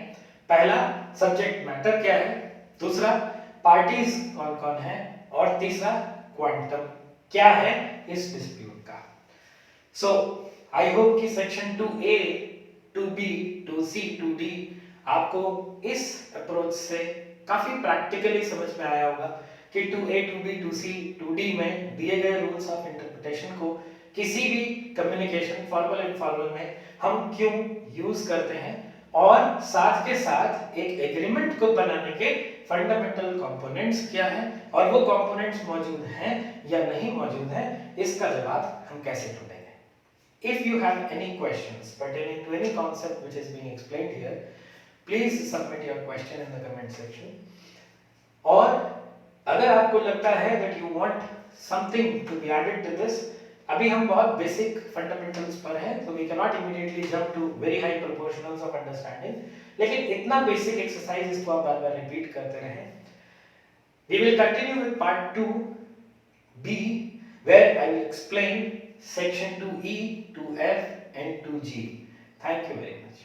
पहला, सब्जेक्ट मैटर क्या है, दूसरा पार्टीज कौन कौन है और तीसरा क्वांटम क्या है इस डिस्प्यूट का। सो आई होप कि section 2A, 2B, 2C, 2D आपको इस अप्रोच से काफी प्रैक्टिकली समझ में आया होगा कि 2A, 2B, 2C, 2D में दिए गए रूल्स ऑफ इंटरप्रिटेशन को किसी भी कम्युनिकेशन फॉर्मल इनफॉर्मल में हम क्यों यूज करते हैं और साथ के साथ एक एग्रीमेंट को बनाने के फंडामेंटल कंपोनेंट्स क्या हैं और वो कंपोनेंट्स मौजूद हैं या नहीं मौजूद हैं, इसका जवाब हम कैसे ढूंढेंगे। If you have any questions pertaining to any concept which is being explained here, please submit your question in the comment section. और अगर आपको लगता है that you want something to be added to this, अभी हम बहुत बेसिक फंडामेंटल्स पर हैं, तो we can not immediately jump to very high proportionals of understanding, लेकिन इतना बेसिक एक्सरसाइज इसको आप बार बार रिपीट करते रहें. We will continue with part 2b, where I will explain section 2e, 2f and 2g. Thank you very much.